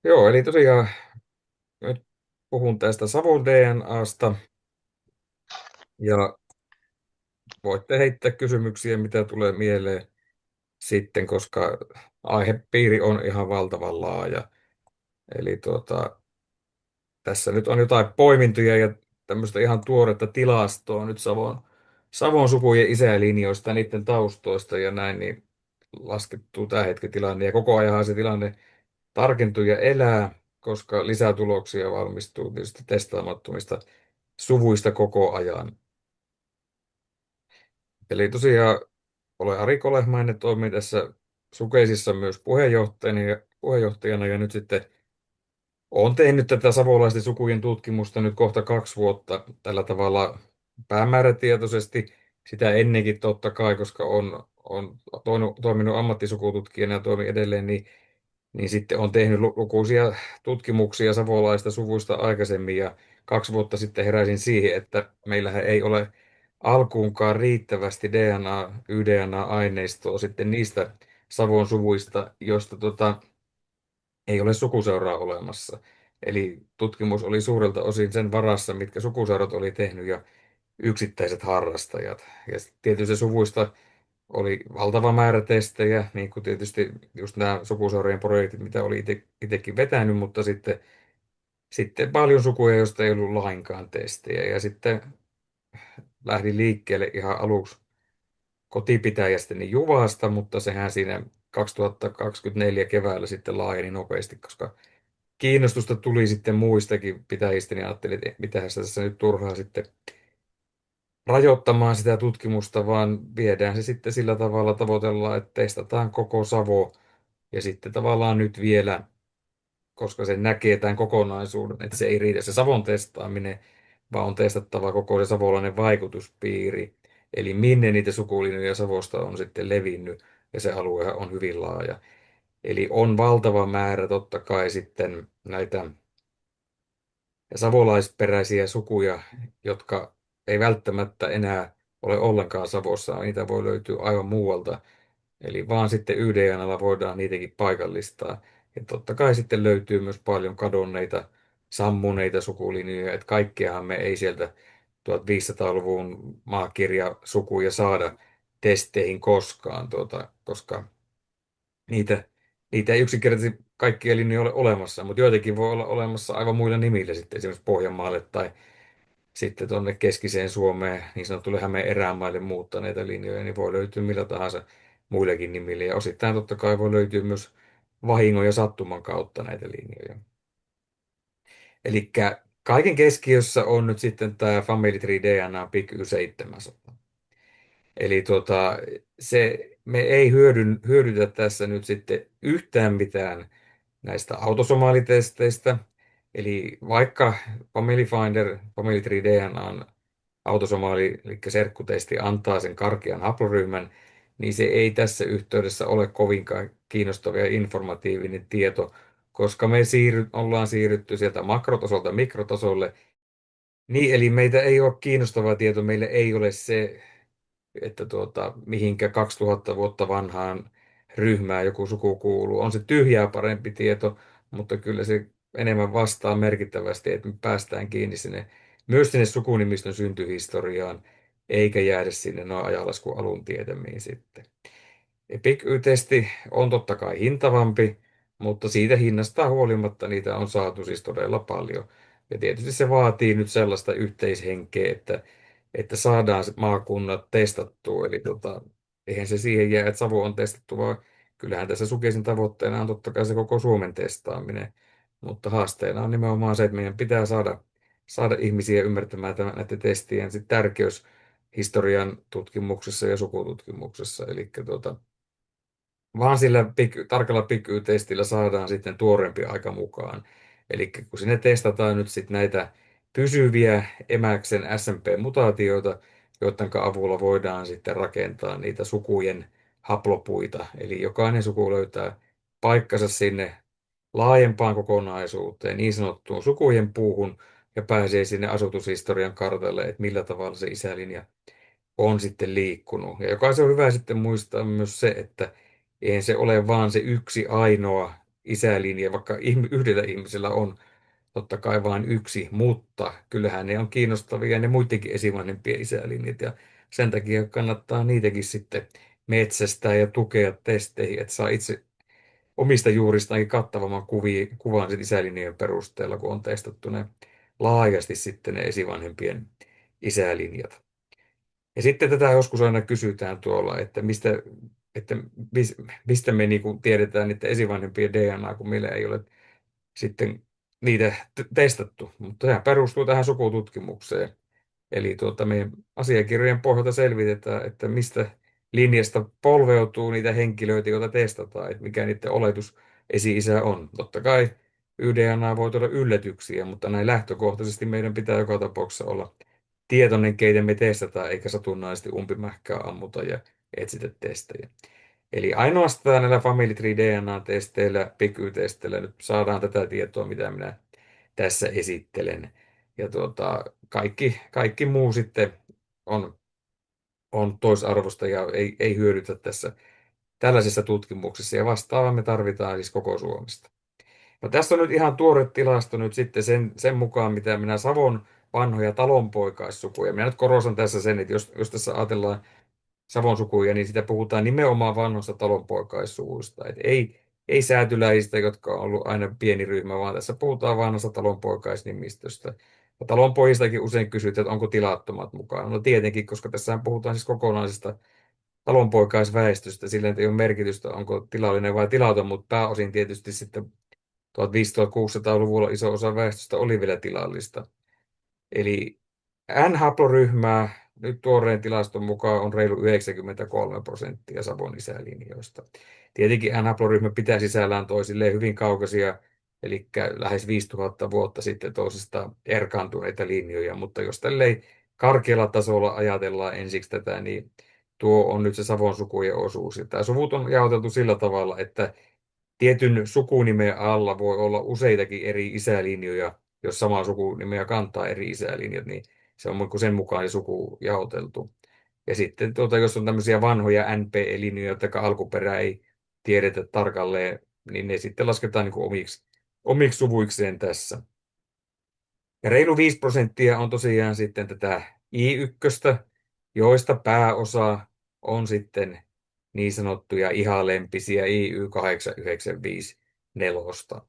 Joo, eli tosiaan nyt puhun tästä Savon DNAsta ja voitte heittää kysymyksiä, mitä tulee mieleen sitten, koska aihepiiri on ihan valtavan laaja. Eli tässä nyt on jotain poimintoja ja tämmöistä ihan tuoretta tilastoa nyt Savon sukujen isälinjoista, niiden taustoista ja näin, niin laskettu tämä hetken tilanne. Ja koko ajan se tilanne tarkentuu ja elää, koska lisätuloksia valmistuu tietysti testaamattomista suvuista koko ajan. Eli tosiaan olen Ari Kolehmainen, toimin tässä Sukeisissa myös puheenjohtajana ja nyt sitten olen tehnyt tätä savolaisten sukujen tutkimusta nyt kohta 2 vuotta tällä tavalla päämäärätietoisesti. Sitä ennenkin totta kai, koska on toiminut ammattisukututkijana ja toimin edelleen, niin sitten on tehnyt lukuisia tutkimuksia savolaista suvuista aikaisemmin ja 2 vuotta sitten heräsin siihen, että meillähän ei ole alkuunkaan riittävästi yDNA-aineistoa sitten niistä Savon suvuista, joista ei ole sukuseuraa olemassa. Eli tutkimus oli suurelta osin sen varassa, mitkä sukuseurat oli tehnyt ja yksittäiset harrastajat. Ja tietysti suvuista oli valtava määrä testejä, niin kuin tietysti just nämä sukuseurojen projektit, mitä oli itsekin vetänyt, mutta sitten paljon sukuja, joista ei ollut lainkaan testejä. Ja sitten lähdin liikkeelle ihan aluksi kotipitäjästäni Juvasta, mutta sehän siinä 2024 keväällä sitten laajeni nopeasti, koska kiinnostusta tuli sitten muistakin pitäjistä, niin ajattelin, että mitähän sitä tässä nyt turhaa sitten rajoittamaan sitä tutkimusta, vaan viedään se sitten sillä tavalla, tavoitellaan, että testataan koko Savo ja sitten tavallaan nyt vielä, koska se näkee tämän kokonaisuuden, että se ei riitä se Savon testaaminen, vaan on testattava koko se savolainen vaikutuspiiri, eli minne niitä sukulinjoja Savosta on sitten levinnyt, ja se alue on hyvin laaja. Eli on valtava määrä totta kai sitten näitä savolaisperäisiä sukuja, jotka ei välttämättä enää ole ollenkaan Savossa. Niitä voi löytyä aivan muualta. Eli vaan sitten yDNAlla voidaan niitäkin paikallistaa. Ja totta kai sitten löytyy myös paljon kadonneita, sammuneita sukulinjoja. Että kaikkiahan me ei sieltä 1500-luvun maakirjasukuja saada testeihin koskaan, koska niitä, niitä ei yksinkertaisesti kaikkia linjoja ole olemassa, mutta joitakin voi olla olemassa aivan muilla nimillä sitten esimerkiksi Pohjanmaalle tai sitten tuonne keskiseen Suomeen, niin sanotulle Hämeen erämaille muuttaneita linjoja, niin voi löytyä millä tahansa muillakin nimillä. Ja osittain totta kai voi löytyä myös vahingon ja sattuman kautta näitä linjoja. Eli kaiken keskiössä on nyt sitten tämä Family Tree DNA PIC Y700. Eli me ei hyödytä tässä nyt sitten yhtään mitään näistä autosomaalitesteistä. Eli vaikka Family Finder, Family Tree DNAn autosomaali, eli serkkutesti antaa sen karkean haploryhmän, niin se ei tässä yhteydessä ole kovinkaan kiinnostava ja informatiivinen tieto, koska me ollaan siirrytty sieltä makrotasolta mikrotasolle. Niin, eli meitä ei ole kiinnostava tieto, meille ei ole se että mihinkä 2000 vuotta vanhaan ryhmään joku suku kuuluu. On se tyhjää parempi tieto, mutta kyllä se enemmän vastaa merkittävästi, että me päästään kiinni myös sinne sukunimistön syntyhistoriaan, eikä jäädä sinne noin ajanlaskun alun tietämiin sitten. EPIC-testi on totta kai hintavampi, mutta siitä hinnasta huolimatta niitä on saatu siis todella paljon. Ja tietysti se vaatii nyt sellaista yhteishenkeä, että saadaan se maakunnat testattua. Eli eihän se siihen jää, että Savo on testattu, vaan kyllähän tässä Sukesin tavoitteena on totta kai se koko Suomen testaaminen. Mutta haasteena on nimenomaan se, että meidän pitää saada ihmisiä ymmärtämään näiden testien tärkeys historian tutkimuksessa ja sukututkimuksessa. Eli vaan sillä tarkalla PIK-testillä saadaan sitten tuorempi aika mukaan. Eli kun sinne testataan nyt sitten näitä pysyviä emäksen SMP-mutaatioita, joiden avulla voidaan sitten rakentaa niitä sukujen haplopuita. Eli jokainen suku löytää paikkansa sinne laajempaan kokonaisuuteen, niin sanottuun sukujen puuhun, ja pääsee sinne asutushistorian kartalle, että millä tavalla se isälinja on sitten liikkunut. Ja jokaisen on hyvä sitten muistaa myös se, että eihän se ole vaan se yksi ainoa isälinja, vaikka yhdellä ihmisellä on totta kai vain yksi, mutta kyllähän ne on kiinnostavia ne muidenkin esivanhempien isälinjat ja sen takia kannattaa niitäkin sitten metsästää ja tukea testeihin, että saa itse omista juuristaankin kattavamman kuvan sit isälinjojen perusteella, kun on testattu ne laajasti sitten ne esivanhempien isälinjat. Ja sitten tätä joskus aina kysytään tuolla, että mistä me niin kuin tiedetään niiden esivanhempien DNA, kun meillä ei ole sitten niitä testattu. Mutta tämä perustuu tähän sukututkimukseen. Eli meidän asiakirjojen pohjalta selvitetään, että mistä linjasta polveutuu niitä henkilöitä, joita testataan, että mikä niiden oletus esi-isä on. Totta kai y-DNA voi tuoda yllätyksiä, mutta näin lähtökohtaisesti meidän pitää joka tapauksessa olla tietoinen, keitä me testataan, eikä satunnaisesti umpimähkää ammuta ja etsitä testejä. Eli ainoastaan näillä Family Tree DNA-testeillä, PIKY-testeillä nyt saadaan tätä tietoa, mitä minä tässä esittelen. Ja kaikki muu sitten on, on toisarvosta ja ei hyödytä tässä tällaisessa tutkimuksessa. Ja vastaavaa me tarvitaan siis koko Suomesta. No tässä on nyt ihan tuore tilasto nyt sitten sen mukaan, mitä minä Savon vanhoja talonpoikaissukuja. Minä nyt korostan tässä sen, että jos tässä ajatellaan Savon sukuja, niin sitä puhutaan nimenomaan vanhoista talonpoikaissuvuista. Et ei säätyläisistä, jotka on ollut aina pieni ryhmä, vaan tässä puhutaan vanhasta talonpoikaisnimistöstä. Ja talonpojistakin usein kysytään, että onko tilattomat mukaan. No tietenkin, koska tässä puhutaan siis kokonaisesta talonpoikaisväestöstä, sillä ei ole merkitystä, onko tilallinen vai tilaton, mutta pääosin tietysti sitten 1500-1600-luvulla iso osa väestöstä oli vielä tilallista. Eli N-haploryhmää nyt tuoreen tilaston mukaan on reilu 93% Savon isälinjoista. Tietenkin N-haploryhmä pitää sisällään toisilleen hyvin kaukaisia, eli lähes 5000 vuotta sitten toisistaan erkaantuneita linjoja, mutta jos tälleen karkealla tasolla ajatellaan ensiksi tätä, niin tuo on nyt se Savon sukujen osuus. Ja tämä suvut on jaoteltu sillä tavalla, että tietyn sukunimen alla voi olla useitakin eri isälinjoja, jos samaa sukunimeä kantaa eri isälinjat, niin se on sen mukaan se suku jaoteltu. Ja sitten jos on tämmöisiä vanhoja NPE-linjoja, jotka alkuperä ei tiedetä tarkalleen, niin ne sitten lasketaan niin kuin omiksi suvuikseen tässä. Ja reilu 5% on tosiaan sitten tätä I1, joista pääosa on sitten niin sanottuja ihalempisiä IY895-4.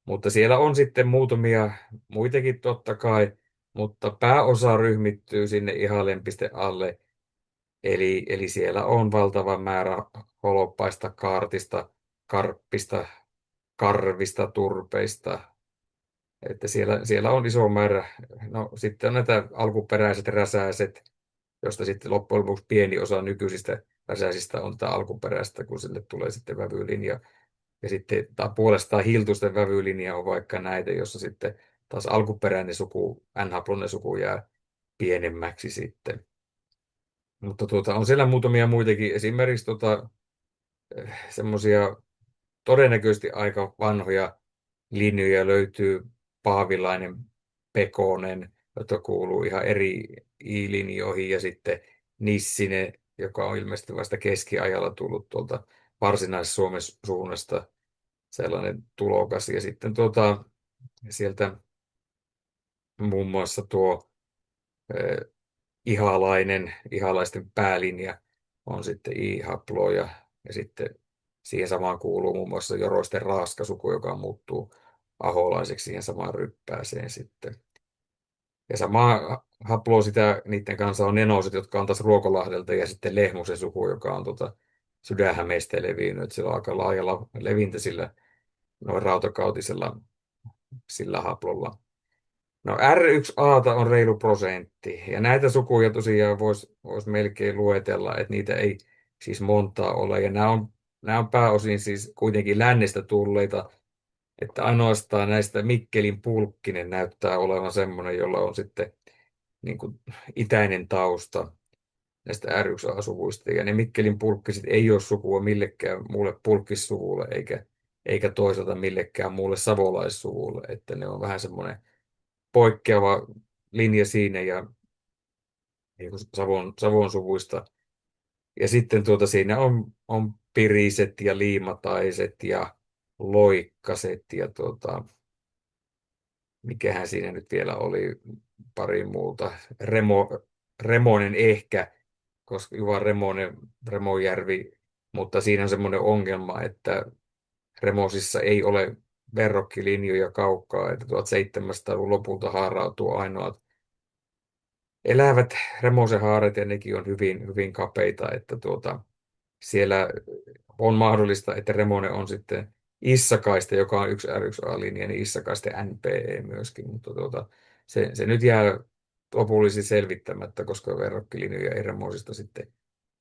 Mutta siellä on sitten muutamia muitakin totta kai, mutta pääosa ryhmittyy sinne ihalempisten alle. Eli siellä on valtava määrä holoppaista, kaartista, karppista, karvista, turpeista. Että siellä on iso määrä. No sitten on näitä alkuperäiset räsäiset, josta sitten loppujen lopuksi pieni osa nykyisistä räsäisistä on tätä alkuperäistä, kun sille tulee sitten vävylinja. Ja sitten puolestaan hiltusten vävylinja on vaikka näitä, jossa sitten taas alkuperäinen suku, N-haploinen suku jää pienemmäksi sitten. Mutta on siellä muutamia muitakin, esimerkiksi semmoisia todennäköisesti aika vanhoja linjoja löytyy Paavilainen, Pekonen, jotka kuuluu ihan eri I-linjoihin, ja sitten Nissinen, joka on ilmeisesti vasta keskiajalla tullut tuolta Varsinais-Suomen suunnasta sellainen tulokas. Ja sitten sieltä muun muassa tuo ihalaisten päälinja on sitten I-haplo, ja sitten siihen samaan kuuluu muun muassa Joroisten raaskasuku, joka muuttuu aholaiseksi siihen samaan ryppääseen sitten. Ja samaa haploa niiden kanssa on nenoset, jotka on taas Ruokolahdelta, ja sitten Lehmusen suku, joka on Sydänhämeestä levinnyt. Sillä on aika laajalla levintä sillä noin rautakautisella sillä haplolla. No R1A on reilu prosentti, ja näitä sukuja tosiaan vois melkein luetella, että niitä ei siis montaa ole, ja nämä on pääosin siis kuitenkin lännestä tulleita, että ainoastaan näistä Mikkelin Pulkkinen näyttää olevan semmoinen, jolla on sitten niin kuin itäinen tausta näistä R1A-suvuista, ja ne Mikkelin Pulkkiset ei ole sukua millekään muulle pulkkissuvulle, eikä toisaalta millekään muulle savolaissuvulle, että ne on vähän semmoinen poikkeava linja siinä ja niin kuin Savon suvuista. Ja sitten siinä on piriset ja liimataiset ja Loikkaset ja mikähän siinä nyt vielä oli, pari muuta. Remonen ehkä, koska Juha Remonen, Remojärvi, mutta siinä on semmoinen ongelma, että Remosissa ei ole verrokkilinjoja kaukaa, että 1700-luvun lopulta haarautuu ainoat elävät Remosen haaret ja nekin on hyvin, hyvin kapeita, että siellä on mahdollista, että Remonen on sitten Issakaiste, joka on yksi R1A-linja, niin Issakaiste NPE myöskin, mutta se nyt jää lopullisesti selvittämättä, koska verrokkilinjoja ei Remosista sitten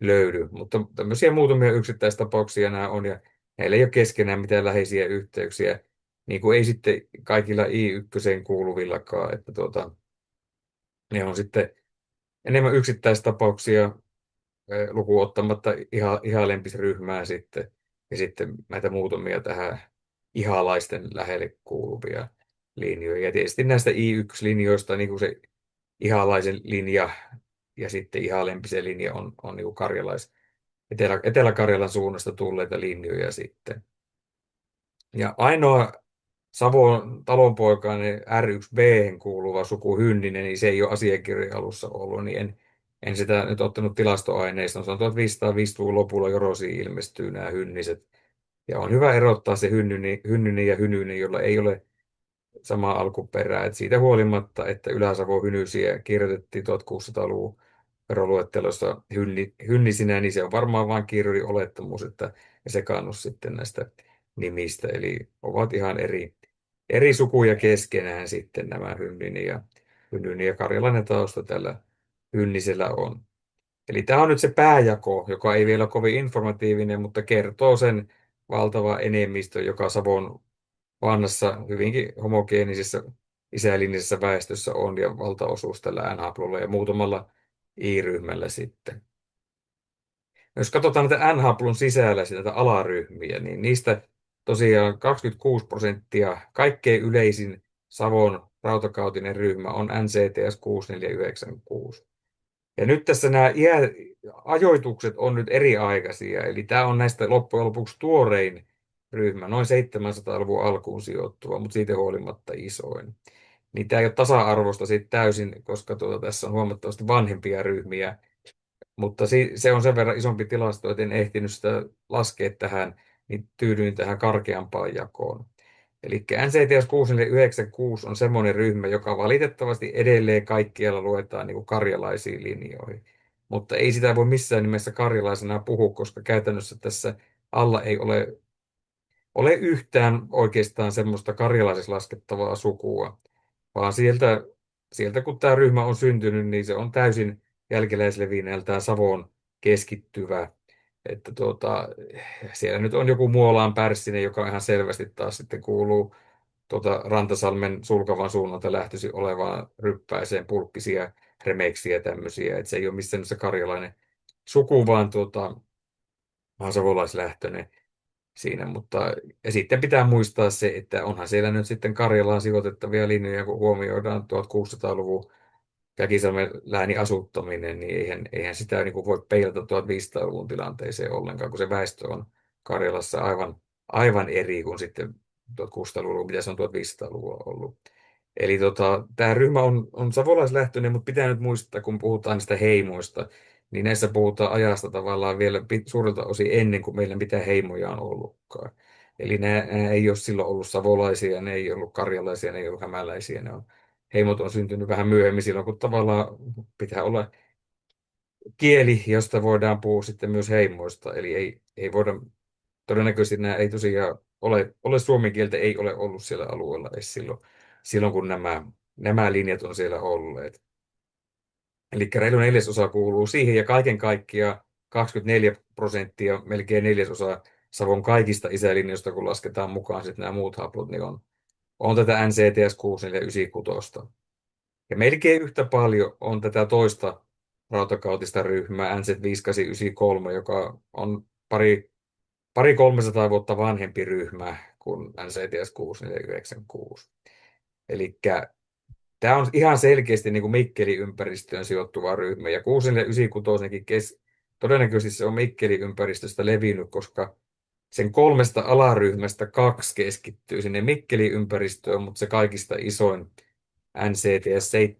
löydy. Mutta tämmöisiä muutamia yksittäistapauksia nämä on, ja näillä ei ole keskenään mitään läheisiä yhteyksiä, niin kuin ei sitten kaikilla I1 kuuluvillakaan, että ne on sitten enemmän yksittäistapauksia lukuun ottamatta ihan lempisryhmää sitten, ja sitten näitä muutamia tähän ihalaisten lähelle kuuluvia linjoja. Ja tietysti näistä I1-linjoista niin kuin se ihalaisen linja ja sitten ihalempisen linja on niin kuin Etelä-Karjalan suunnasta tulleita linjoja sitten. Ja ainoa Savon talonpoikainen R1B kuuluva suku Hynninen, niin se ei ole asiakirjojen alussa ollut, niin en sitä nyt ottanut tilastoaineista. Se on 1505-luvun lopulla Jorosiin ilmestyy nämä hynniset. Ja on hyvä erottaa se hynnynen ja hynynen, jolla ei ole samaa alkuperää. Et siitä huolimatta, että Ylä-Savon hynysiä kirjoitettiin 1600-luvun veroluettelossa hynnisinä, niin se on varmaan vain kirjoitin olettamus, että ja sekaannus sitten näistä nimistä. Eli ovat ihan eri sukuja keskenään sitten nämä hynnynen ja karjalainen tausta tällä hynnisellä on. Eli tämä on nyt se pääjako, joka ei vielä ole kovin informatiivinen, mutta kertoo sen valtava enemmistö, joka Savon vanhassa hyvinkin homogeenisessä isälinjassa väestössä on, ja valtaosuus tällä N-haplolla ja muutamalla I-ryhmällä sitten. Jos katsotaan näitä N-haplon sisällä näitä alaryhmiä, niin niistä tosiaan 26% kaikkein yleisin Savon rautakautinen ryhmä on NCTS 6496. Ja nyt tässä nämä ajoitukset on nyt eri-aikaisia, eli tämä on näistä loppujen lopuksi tuorein ryhmä, noin 700-luvun alkuun sijoittuva, mutta siitä huolimatta isoin. Niin tämä ei ole tasa-arvoista sitten täysin, koska tässä on huomattavasti vanhempia ryhmiä, mutta se on sen verran isompi tilasto, että en ehtinyt sitä laskea tähän, niin tyydyin tähän karkeampaan jakoon. Eli NCTS 6496 on semmoinen ryhmä, joka valitettavasti edelleen kaikkialla luetaan niin kuin karjalaisiin linjoihin. Mutta ei sitä voi missään nimessä karjalaisena puhua, koska käytännössä tässä alla ei ole yhtään oikeastaan semmoista karjalaisessa laskettavaa sukua, vaan sieltä kun tämä ryhmä on syntynyt, niin se on täysin jälkeläislevinnältään Savoon keskittyvä. Että siellä nyt on joku Muolaan Pärssinen, joka ihan selvästi taas sitten kuuluu Rantasalmen Sulkavan suunnalta lähtöisin olevaan ryppäiseen pulkkisia remeksiä tämmöisiä. Että se ei ole missään se karjalainen suku, vaan savolaislähtöinen siinä, mutta ja sitten pitää muistaa se, että onhan siellä nyt sitten Karjalaan sijoitettavia linjoja, kun huomioidaan 1600-luvun Käkisalmen läänin asuttaminen, niin eihän sitä niin kuin voi peilata 1500-luvun tilanteeseen ollenkaan, kun se väestö on Karjalassa aivan eri kuin sitten 1600-luvulla, mitä se on 1500-luvulla ollut. Eli tämä ryhmä on savolaislähtöinen, mutta pitää nyt muistaa, kun puhutaan niistä heimoista, niin näissä puhutaan ajasta tavallaan vielä suurelta osin ennen kuin meillä mitään heimoja on ollutkaan. Eli nämä ei ole silloin ollut savolaisia, ne ei ollut karjalaisia, ne ei ollut hämäläisiä, heimot on syntynyt vähän myöhemmin silloin, kun tavallaan pitää olla kieli, josta voidaan puhua sitten myös heimoista. Eli ei voida, todennäköisesti nämä ei tosiaan ole suomen kieltä, ei ole ollut siellä alueella edes silloin kun nämä linjat on siellä olleet. Eli reilu neljäsosa kuuluu siihen, ja kaiken kaikkiaan 24%, melkein neljäsosa Savon kaikista isälinjoista, kun lasketaan mukaan sitten nämä muut haplot, niin on tätä NCTS 6496. Ja melkein yhtä paljon on tätä toista rautakautista ryhmää, NZ 5893, joka on pari 300 vuotta vanhempi ryhmä kuin NCTS 6496. Eli tämä on ihan selkeästi niin kuin Mikkelin ympäristöön sijoittuva ryhmä, ja 6496 todennäköisesti se on Mikkelin ympäristöstä levinnyt, koska sen kolmesta alaryhmästä kaksi keskittyy sinne Mikkeli-ympäristöön, mutta se kaikista isoin NCTS Hei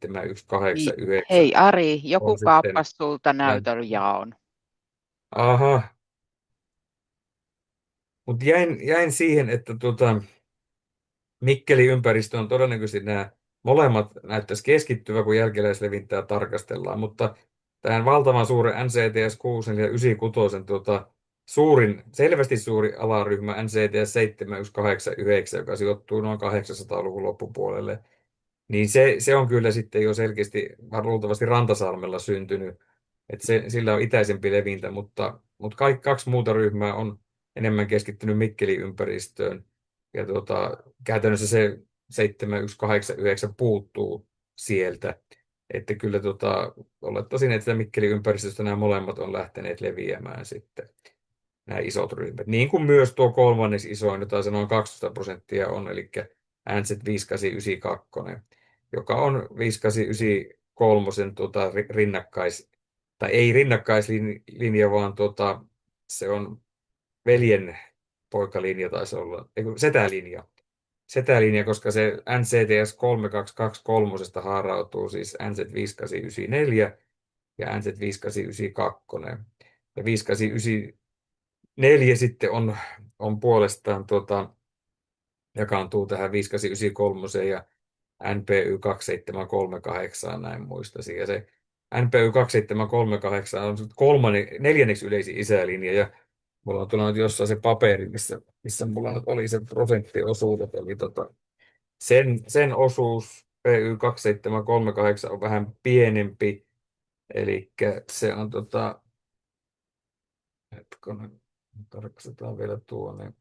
718-9 Ari, on joku sitten kaappas sulta näytön länsi. jaon. Aha, mutta jäin siihen, että Mikkeli-ympäristö on todennäköisesti nämä molemmat näyttäisi keskittyvä, kun jälkeläislevintää tarkastellaan, mutta tähän valtavan suuren NCTS 6 ja 96 selvästi suuri alaryhmä NCTS 718-9, joka sijoittuu noin 800-luvun loppupuolelle, niin se on kyllä sitten jo selkeästi luultavasti Rantasalmella syntynyt, että sillä on itäisempi levintä, mutta kaikki kaksi muuta ryhmää on enemmän keskittynyt Mikkeli-ympäristöön. Ja käytännössä se 718-9 puuttuu sieltä. Että kyllä olettaisin, että Mikkelin ympäristöstä nämä molemmat on lähteneet leviämään sitten, nämä isot ryhmät. Niin kuin myös tuo kolmannes isoin, jota se noin 12% on, eli NZ 5892, joka on 5893 rinnakkais, tai ei rinnakkaislinja, vaan se on veljen poikalinja taisi olla, ei kun setälinja. Setälinja, koska se NCTS 3223 haarautuu siis NZ 5894 ja NZ 5892. Ja 5894 sitten on puolestaan jakaantuu tähän 5893 ja NPY 2738, näin muistaisin. Ja se NPY 2738 on neljänneksi yleisin isälinja, ja mulla on tullut jossain se paperi, missä mulla nyt oli se prosenttiosuudet, eli sen osuus PY 2738 on vähän pienempi, eli se on hetkonen, tarkastetaan vielä tuonne.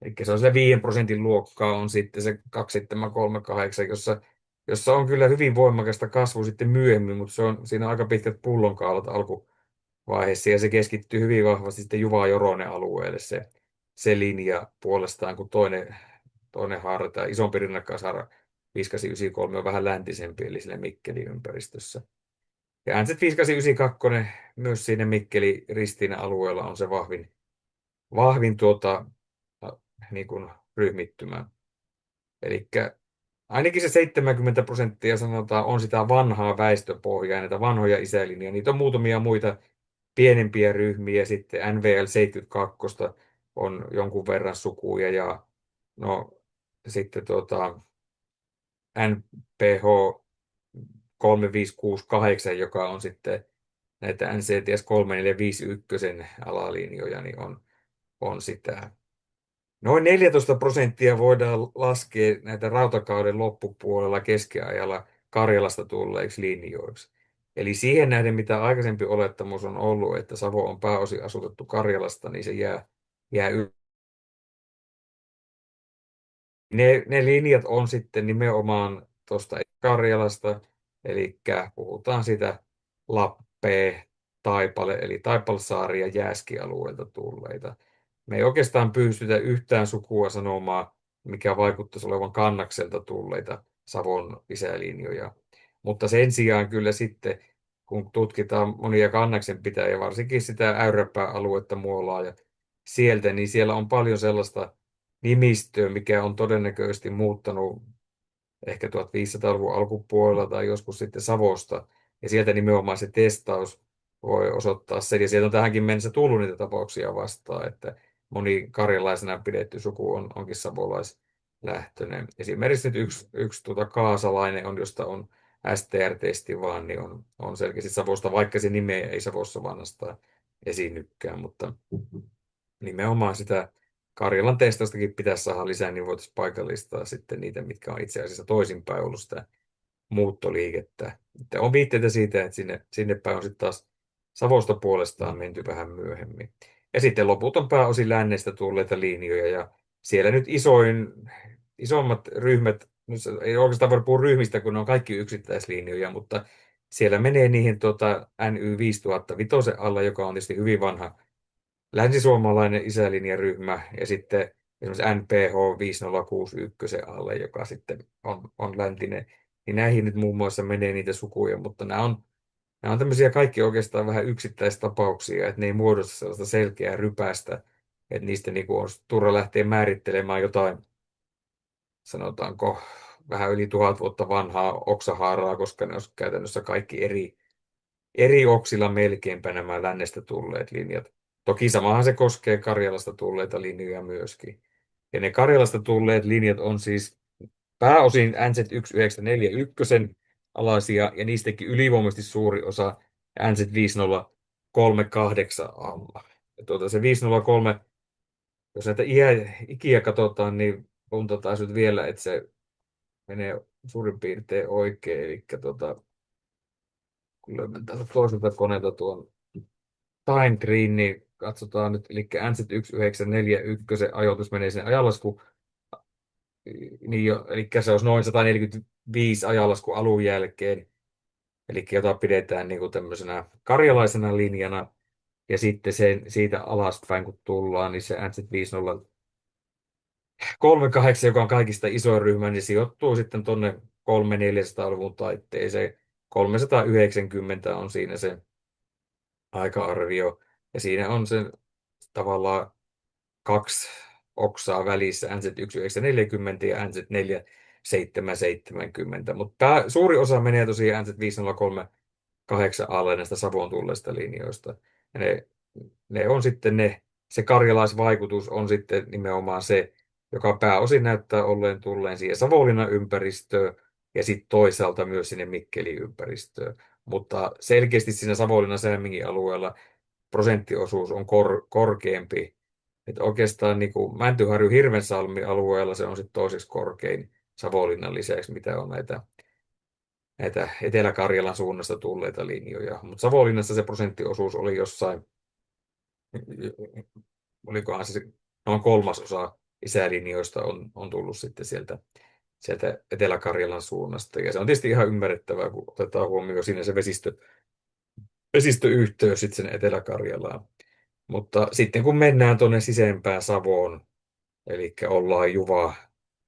Eli se on se 5% luokkaa on sitten se 2738, jossa on kyllä hyvin voimakasta kasvu sitten myöhemmin, mutta siinä on aika pitkät pullonkaulat alkuvaiheessa ja se keskittyy hyvin vahvasti sitten Juva-Joroinen alueelle se linja puolestaan, kun toinen haara, tämä isompi rinnakkaishaara 5893 on vähän läntisempi, eli sille Mikkelin ympäristössä. Ja NZ 5892 myös siinä Mikkeli-Ristiinän alueella on se vahvin niin kuin ryhmittymä. Eli ainakin se 70% sanotaan on sitä vanhaa väestöpohjaa, näitä vanhoja isälinjoja. Niitä on muutamia muita pienempiä ryhmiä. Sitten NVL 72 on jonkun verran sukuja ja no, sitten NPH 3568, joka on sitten näitä NCTS 3451 alalinjoja, niin on sitä. Noin 14% voidaan laskea näitä rautakauden loppupuolella keskiajalla Karjalasta tulleiksi linjoiksi. Eli siihen nähden, mitä aikaisempi olettamus on ollut, että Savo on pääosin asutettu Karjalasta, niin se jää ne linjat on sitten nimenomaan tuosta Karjalasta, eli puhutaan sitä Lappee, Taipale, eli Taipalsaari ja Jääski-alueelta tulleita. Me ei oikeastaan pystytä yhtään sukua sanomaan, mikä vaikuttaisi olevan Kannakselta tulleita Savon isälinjoja. Mutta sen sijaan kyllä sitten, kun tutkitaan monia Kannaksen pitäjiä, varsinkin sitä Äyräpää-aluetta Muolaa ja sieltä, niin siellä on paljon sellaista nimistöä, mikä on todennäköisesti muuttanut ehkä 1500-luvun alkupuolella tai joskus sitten Savosta. Ja sieltä nimenomaan se testaus voi osoittaa sen. Ja sieltä on tähänkin mennessä tullut niitä tapauksia vastaan, että moni karjalaisena pidetty suku onkin savolaislähtöinen. Esimerkiksi nyt yksi kaasalainen on, josta on STR-testi vaan, niin on selkeästi Savosta, vaikka se nimeä ei Savossa vanhastaan esiinnykään, mutta nimenomaan sitä Karjalan testaustakin pitäisi saada lisää, niin voitaisiin paikallistaa sitten niitä, mitkä on itse asiassa toisinpäin ollut sitä muuttoliikettä. Että on viitteitä siitä, että sinne päin on sitten taas Savosta puolestaan menty vähän myöhemmin. Ja sitten loput on pääosin lännestä tulleita linjoja, ja siellä nyt isommat ryhmät, nyt ei oikeastaan voi puhua ryhmistä, kun ne on kaikki yksittäislinjoja, mutta siellä menee niihin NY 5005 alla, joka on tietysti hyvin vanha länsisuomalainen isälinjaryhmä ja sitten esimerkiksi NPH 5061 alle, joka sitten on läntinen. Niin näihin nyt muun muassa menee niitä sukuja, mutta nämä on Nämä on tämmöisiä kaikki oikeastaan vähän yksittäistapauksia, että ne ei muodosta sellaista selkeää rypästä, että niistä niin kuin on turha lähteä määrittelemään jotain, sanotaanko, vähän yli 1000 vuotta vanhaa oksahaaraa, koska ne on käytännössä kaikki eri oksilla melkeinpä nämä lännestä tulleet linjat. Toki samahan se koskee Karjalasta tulleita linjoja myöskin. Ja ne Karjalasta tulleet linjat on siis pääosin NZ1941 alaisia, ja niistäkin ylivoimaisesti suuri osa NZ5038 alla. Ja se 503, jos näitä ikiä katsotaan, niin puntataan nyt vielä, että se menee suurin piirtein oikein. Eli kun löydän täältä toiselta koneelta tuon Time Green, niin katsotaan nyt, eli NZ1941 ajoitus menee sinne ajanlasku, niin eli se olisi noin 145 ajanlasku alun jälkeen, eli jota pidetään niin kuin tämmöisenä karjalaisena linjana, ja sitten siitä alaspäin kun tullaan, niin se NZ5038, joka on kaikista isoin ryhmä, niin sijoittuu sitten tuonne 300-400-luvun taitteeseen. 390 on siinä se aika-arvio, ja siinä on se tavallaan kaksi oksaa välissä, NZ1940 ja NZ4770, mutta suuri osa menee tosiaan NZ5038 alle näistä Savon tulleista linjoista. Ja ne on sitten se karjalaisvaikutus on sitten nimenomaan se, joka pääosin näyttää olleen tulleen siihen Savonlinnan ympäristöön ja sitten toisaalta myös sinne Mikkelin ympäristöön. Mutta selkeästi siinä Savonlinnan Säämingin alueella prosenttiosuus on korkeampi. Että oikeastaan niin kuin Mäntyharju Hirvensalmi alueella se on sitten toiseksi korkein Savonlinnan lisäksi, mitä on näitä Etelä-Karjalan suunnasta tulleita linjoja. Mutta Savonlinnassa se prosenttiosuus oli jossain, olikohan se noin kolmasosa isälinjoista on tullut sitten sieltä Etelä-Karjalan suunnasta. Ja se on tietysti ihan ymmärrettävää, kun otetaan huomioon siinä se vesistöyhteys sitten sen Etelä-Karjalaan. Mutta sitten kun mennään tuonne sisempään Savoon, eli ollaan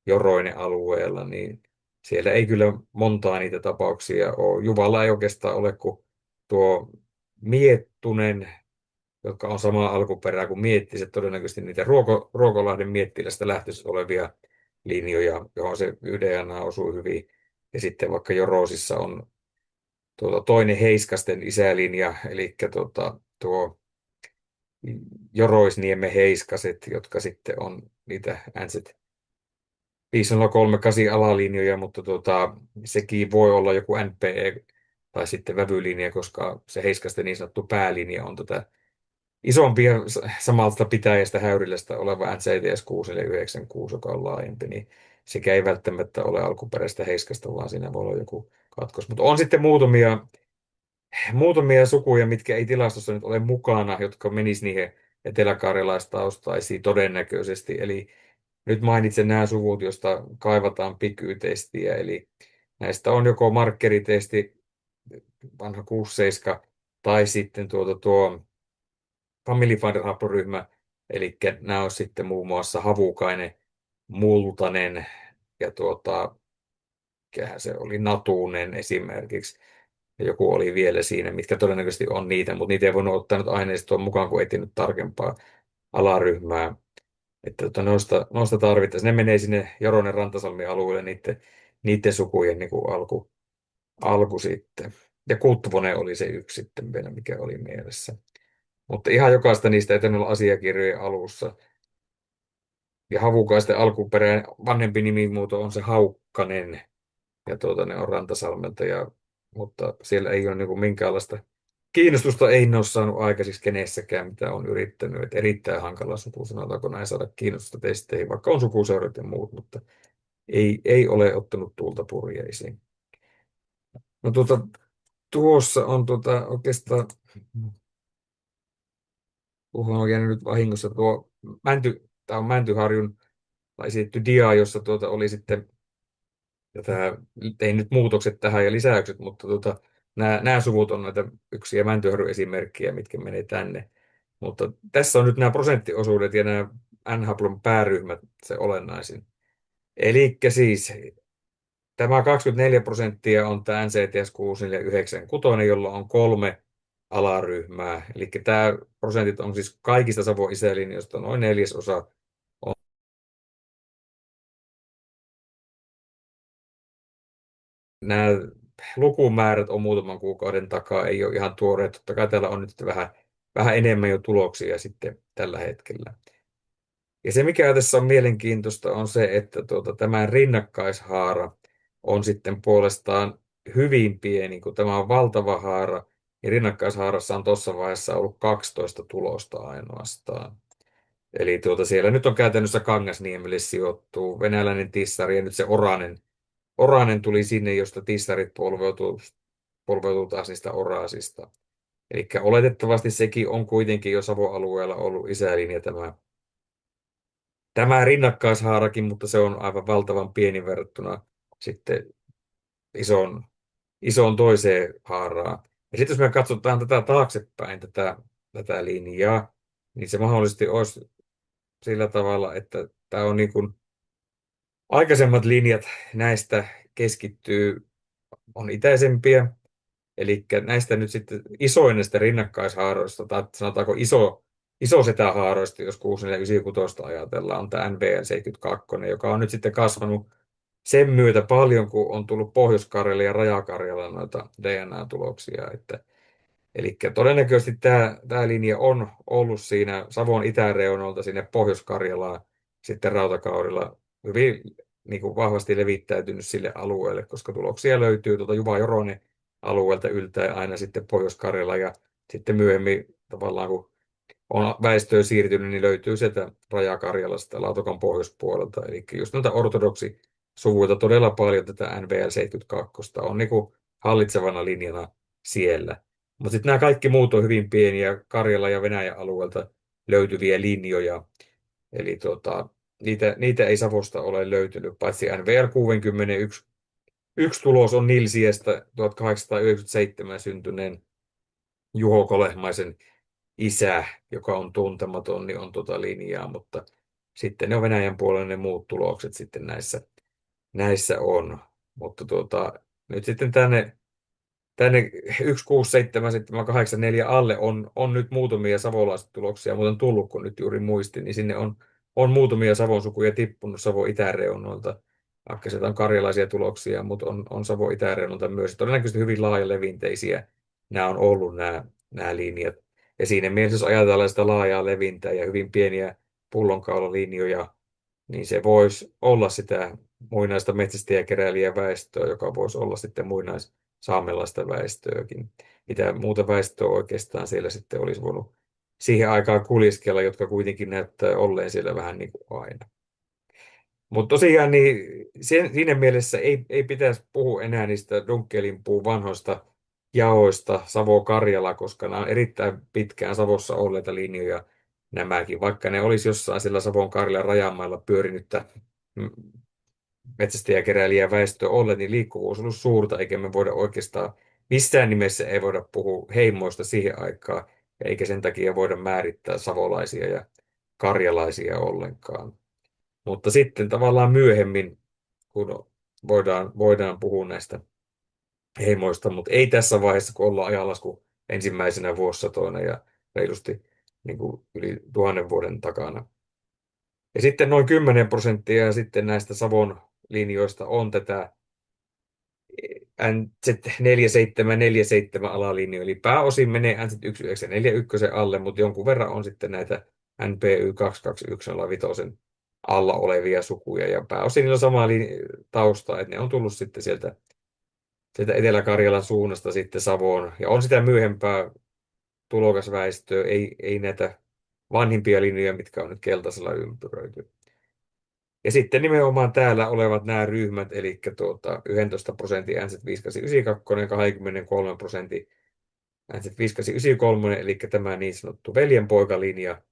Joroinen alueella, niin siellä ei kyllä montaa niitä tapauksia ole. Juvalla ei oikeastaan ole kuin tuo Miettunen, jotka on samaa alkuperää kuin Miettiset, todennäköisesti niitä Ruokolahden Miettilästä lähtöisin olevia linjoja, johon se YDNA osuu hyvin. Ja sitten vaikka Joroisissa on toinen Heiskasten isälinja, eli tuo Joroisniemen heiskaset, jotka sitten on niitä NZ 5038 alalinjoja, mutta sekin voi olla joku NPE tai sitten vävylinja, koska se heiskasten niin sanottu päälinja on isompia samalta pitäjästä Häyrilästä oleva NCTS 6496, joka on laajempi, niin sekä ei välttämättä ole alkuperäistä heiskasta, vaan siinä voi olla joku katkos. Mutta on sitten muutamia sukuja, mitkä ei tilastossa nyt ole mukana, jotka menis niihin eteläkarjalaistaustaisiin todennäköisesti. Eli nyt mainitsen nämä suvut, joista kaivataan PIKY-testiä. Eli näistä on joko markkeritesti, vanha 67, tai sitten tuo Family Finder haploryhmä. Eli nämä on sitten muun muassa Havukainen, Multanen ja mikähän se oli, Natunen esimerkiksi. Ja joku oli vielä siinä, mitkä todennäköisesti on niitä, mutta niitä ei voinut ottaa nyt aineistoon mukaan, kun etsinyt tarkempaa alaryhmää. Että noista tarvittaisiin. Ne menee sinne Joronen Rantasalmen alueelle niiden sukujen niin kuin alku sitten. Ja Kutvonen oli se yksi sitten vielä, mikä oli mielessä. Mutta ihan jokaista niistä ei olla asiakirjojen alussa. Ja Havukaisten alkuperäinen vanhempi nimimuoto on se Haukkanen. Ja ne on Rantasalmelta, mutta siellä ei ole niin kuin minkäänlaista kiinnostusta, ei ne ole saanut aikaiseksi kenessäkään, mitä on yrittänyt. Että erittäin hankala suku, sanotaanko näin, saada kiinnostusta testeihin, vaikka on sukuseurat ja muut, mutta ei ole ottanut tuulta purjeisiin. No tuossa on oikeastaan, tuohon on jäänyt nyt vahingossa tuo tämä on Mäntyharjun esitetty dia, jossa oli sitten, ja tein nyt muutokset tähän ja lisäykset, mutta nämä suvut on näitä yksiä Mäntyharjun esimerkkejä, mitkä menee tänne. Mutta tässä on nyt nämä prosenttiosuudet ja nämä N-haplon pääryhmät se olennaisin. Eli siis tämä 24% on tämä NCTS 6496, jolla on 3 alaryhmää. Eli tämä prosentit on siis kaikista Savon isälinjoista noin neljäsosa. Nämä lukumäärät on muutaman kuukauden takaa, ei ole ihan tuoreet. Totta kai täällä on nyt vähän enemmän jo tuloksia sitten tällä hetkellä. Ja se, mikä tässä on mielenkiintoista, on se, että tämä rinnakkaishaara on sitten puolestaan hyvin pieni, kun tämä on valtava haara, niin rinnakkaishaarassa on tuossa vaiheessa ollut 12 tulosta ainoastaan. Eli siellä nyt on käytännössä Kangasniemelle sijoittuu venäläinen tissari ja nyt se oranen tuli sinne, josta tissarit polveutuu taas niistä oraasista. Eli oletettavasti sekin on kuitenkin jo Savon alueella ollut isälinja tämä rinnakkaishaarakin, mutta se on aivan valtavan pieni verrattuna sitten isoon toiseen haaraan. Ja sitten jos me katsotaan tätä taaksepäin, tätä linjaa, niin se mahdollisesti olisi sillä tavalla, että tämä on niin kuin aikaisemmat linjat näistä on itäisempiä. Eli näistä nyt sitten isoin näistä rinnakkaishaaroista, tai sanotaanko iso setähaaroista, jos 6496 ajatellaan, on tämä NBL72, joka on nyt sitten kasvanut sen myötä paljon, kun on tullut Pohjois-Karjala ja Raja-Karjala noita DNA-tuloksia. Eli todennäköisesti tämä linja on ollut siinä Savon itäreunalta sinne Pohjois-Karjalaan sitten rautakaudella hyvin niin kuin vahvasti levittäytynyt sille alueelle, koska tuloksia löytyy Juva-Joroinen alueelta yltäen aina sitten Pohjois-Karjala ja sitten myöhemmin tavallaan kun on väestöön siirtynyt, niin löytyy sieltä Raja-Karjalasta Laatokan pohjoispuolelta. Eli just noita ortodoksisuvuilta todella paljon tätä NVL 72 on niin kuin hallitsevana linjana siellä. Mutta sitten nämä kaikki muut on hyvin pieniä Karjala ja Venäjän alueelta löytyviä linjoja. Eli niitä ei Savosta ole löytynyt, paitsi NVR 61 yksi tulos on Nilsiästä 1897 syntyneen Juho Kolehmaisen isä, joka on tuntematon, niin on linjaa, mutta sitten ne on Venäjän puolella ne muut tulokset sitten näissä on. Mutta nyt sitten tänne 16784 alle on nyt muutamia savolaistuloksia muuten tullut, kun nyt juuri muistin, niin sinne on muutamia Savon sukuja tippunut Savon itäreunnoilta. Vaikka sieltä on karjalaisia tuloksia, mutta on Savon itäreunnoilta myös. Todennäköisesti hyvin laaja-levinteisiä nämä on ollut nämä linjat. Ja siinä mielessä, jos ajatellaan sitä laajaa levintää ja hyvin pieniä pullonkaulalinjoja, niin se voisi olla sitä muinaista metsästäjäkeräilijäväestöä, joka voisi olla sitten saamelaista väestöäkin. Mitä muuta väestöä oikeastaan siellä sitten olisi voinut siihen aikaan kuljiskella, jotka kuitenkin näyttää olleen siellä vähän niin kuin aina. Mutta tosiaan niin siinä mielessä ei pitäisi puhua enää niistä Dunkkelinpuun vanhoista jaoista Savo-Karjala, koska nämä on erittäin pitkään Savossa olleita linjoja nämäkin, vaikka ne olisi jossain sillä Savon-Karjalan rajamailla pyörinyttä metsästäjäkeräilijä väestö olleet, niin liikkuvuus on ollut suurta, eikä me voida oikeastaan missään nimessä ei voida puhua heimoista siihen aikaan, eikä sen takia voida määrittää savolaisia ja karjalaisia ollenkaan. Mutta sitten tavallaan myöhemmin, kun voidaan puhua näistä heimoista, mutta ei tässä vaiheessa, kun ollaan ajanlasku ensimmäisenä vuosisatoina ja reilusti niin kuin yli 1000 vuoden takana. Ja sitten noin 10% sitten näistä Savon linjoista on tätä NZ4747 alalinjoja, eli pääosin menee NZ1941 alle, mutta jonkun verran on sitten näitä NPY22105 alla olevia sukuja, ja pääosin niillä on sama tausta, että ne on tullut sitten sieltä Etelä-Karjalan suunnasta sitten Savoon, ja on sitä myöhempää tulokasväestöä, ei näitä vanhimpia linjoja, mitkä on nyt keltaisella ympyröity. Ja sitten nimenomaan täällä olevat nämä ryhmät, eli 11% NZ5892, 23% NZ5893, eli tämä niin sanottu veljenpoikalinja,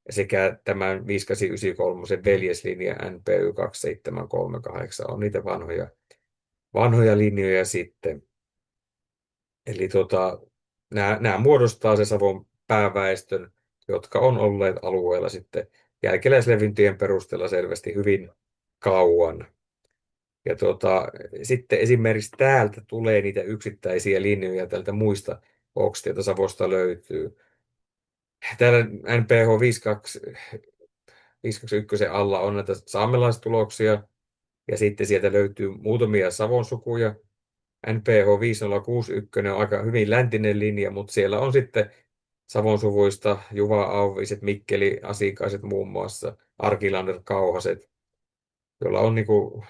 sekä tämän 5893 veljeslinja NPY2738 on niitä vanhoja linjoja sitten. Eli nämä muodostaa se Savon pääväestön, jotka on olleet alueella sitten jälkeläislevintöjen perusteella selvästi hyvin kauan. Ja sitten esimerkiksi täältä tulee niitä yksittäisiä linjoja täältä muista boksista, Savosta löytyy. Täällä NPH 521 alla on näitä saamelaistuloksia, ja sitten sieltä löytyy muutamia Savon sukuja. NPH 5061 on aika hyvin läntinen linja, mutta siellä on sitten Savon suvuista Juva-Auviset, Mikkeli, Asikaiset muun muassa, Arkilander, Kauhaset, jolla on niin kuin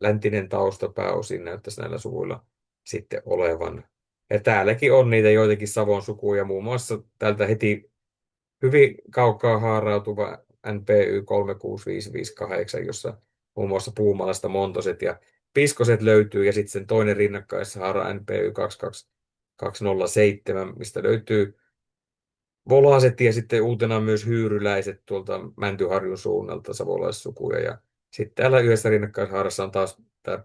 läntinen tausta pääosin näyttäisi näillä suvuilla sitten olevan. Ja täälläkin on niitä joitakin Savon sukuja, muun muassa täältä heti hyvin kaukaa haarautuva NPY 36558, jossa muun muassa Puumalasta Montoset ja Piskoset löytyy, ja sitten sen toinen rinnakkaishaara NPY 22207, mistä löytyy Volaset ja sitten uutena myös hyyryläiset tuolta Mäntyharjun suunnalta, savolaissukuja. Ja sitten täällä yhdessä rinnakkaishaarassa on taas, tämä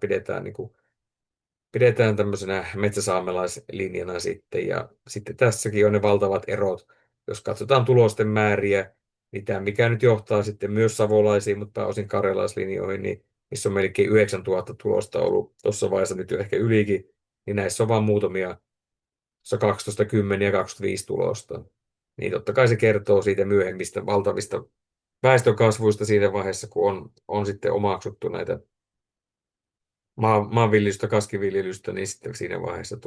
pidetään tämmöisenä metsäsaamelaislinjana sitten. Ja sitten tässäkin on ne valtavat erot. Jos katsotaan tulosten määriä, niin tämä mikä nyt johtaa sitten myös savolaisiin, mutta pääosin karjalaislinjoihin, niin missä on melkein 9000 tulosta ollut tuossa vaiheessa nyt jo ehkä ylikin, niin näissä on vain muutamia 12, 10 ja 25 tulosta. Niin totta kai se kertoo siitä myöhemmistä valtavista väestönkasvuista siinä vaiheessa, kun on sitten omaksuttu näitä maanviljelystä, kaskiviljelystä, niin sitten siinä vaiheessa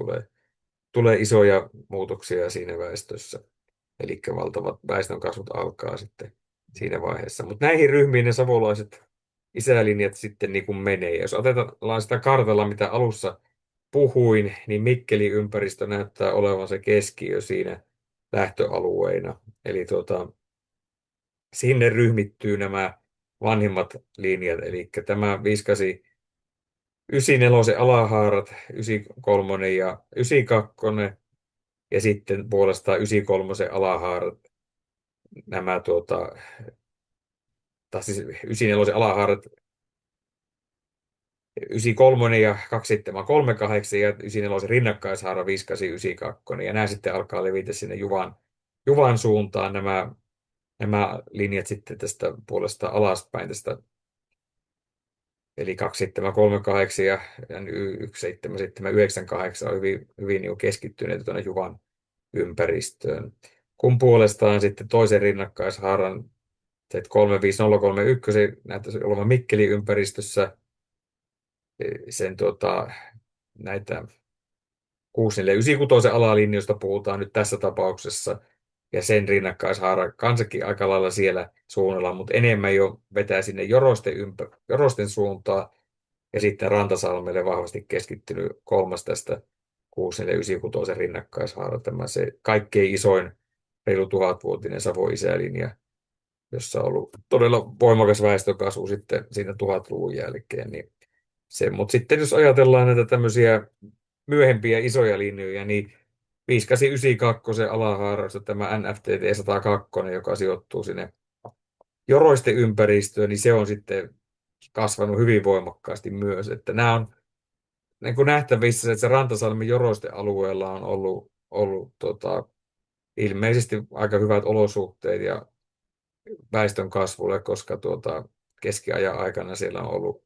tulee isoja muutoksia siinä väestössä. Eli valtavat väestönkasvut alkaa sitten siinä vaiheessa. Mutta näihin ryhmiin ne savolaiset isälinjat sitten niin kuin menee. Ja jos otetaan sitä kartalla, mitä alussa puhuin, niin Mikkelin ympäristö näyttää olevan se keskiö siinä lähtöalueina. Eli sinne ryhmittyy nämä vanhimmat linjat, eli tämä 594 alahaarat, 93 ja 92, ja sitten puolestaan 93 alahaarat, nämä tai siis 94 alahaarat, 93 ja 2738 ja 94 rinnakkaishaara 5892, ja nämä sitten alkaa levitä sinne Juvan suuntaan, nämä linjat sitten tästä puolesta alaspäin tästä. Eli 2738 ja 17798 on hyvin niin keskittyneet tuonne Juvan ympäristöön. Kun puolestaan sitten toisen rinnakkaishaaran 35031 näyttäisi olevan Mikkelin ympäristössä sen näitä 6496 alalinjoista puhutaan nyt tässä tapauksessa, ja sen rinnakkaishaara kansakin aika lailla siellä suunnalla, mutta enemmän jo vetää sinne Jorosten suuntaan, ja sitten Rantasalmelle vahvasti keskittynyt kolmas tästä 6496 rinnakkaishaara, tämä se kaikkein isoin reilu 1000-vuotinen Savon isälinja, jossa on ollut todella voimakas väestönkasvu sitten siinä 1000-luvun jälkeen. Niin se. Mutta sitten jos ajatellaan näitä tämmöisiä myöhempiä isoja linjoja, niin 5892 alahaarasta tämä NFTT 102, joka sijoittuu sinne Joroisten ympäristöön, niin se on sitten kasvanut hyvin voimakkaasti myös. Että nämä on niin kuin nähtävissä, että se Rantasalmen Joroisten alueella on ollut ilmeisesti aika hyvät olosuhteet ja väestön kasvulle, koska keskiajan aikana siellä on ollut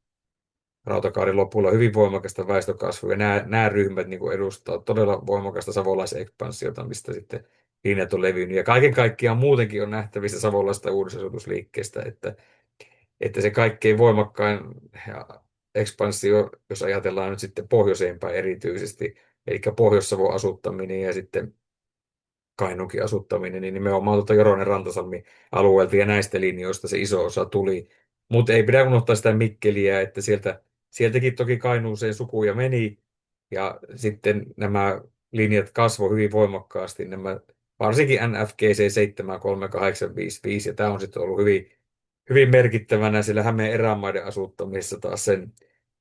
rautakaaren lopulla hyvin voimakasta väestönkasvua, ja nämä ryhmät niin edustaa todella voimakasta savolaisekspansiota, mistä sitten linjat on levinnyt. Ja kaiken kaikkiaan muutenkin on nähtävissä savolaista uudisasutusliikkeestä, että se kaikkein voimakkain ekspansio, jos ajatellaan nyt sitten pohjoiseen päin erityisesti, eli Pohjois-Savon asuttaminen ja sitten Kainuunkin asuttaminen, niin nimenomaan Joroinen Rantasalmi alueelta ja näistä linjoista se iso osa tuli. Mutta ei pidä unohtaa sitä Mikkeliä, että sieltäkin toki Kainuuseen sukuja meni, ja sitten nämä linjat kasvoi hyvin voimakkaasti, varsinkin NFGC 73855, ja tämä on sitten ollut hyvin merkittävänä siellä Hämeen erämaiden asuttamisessa taas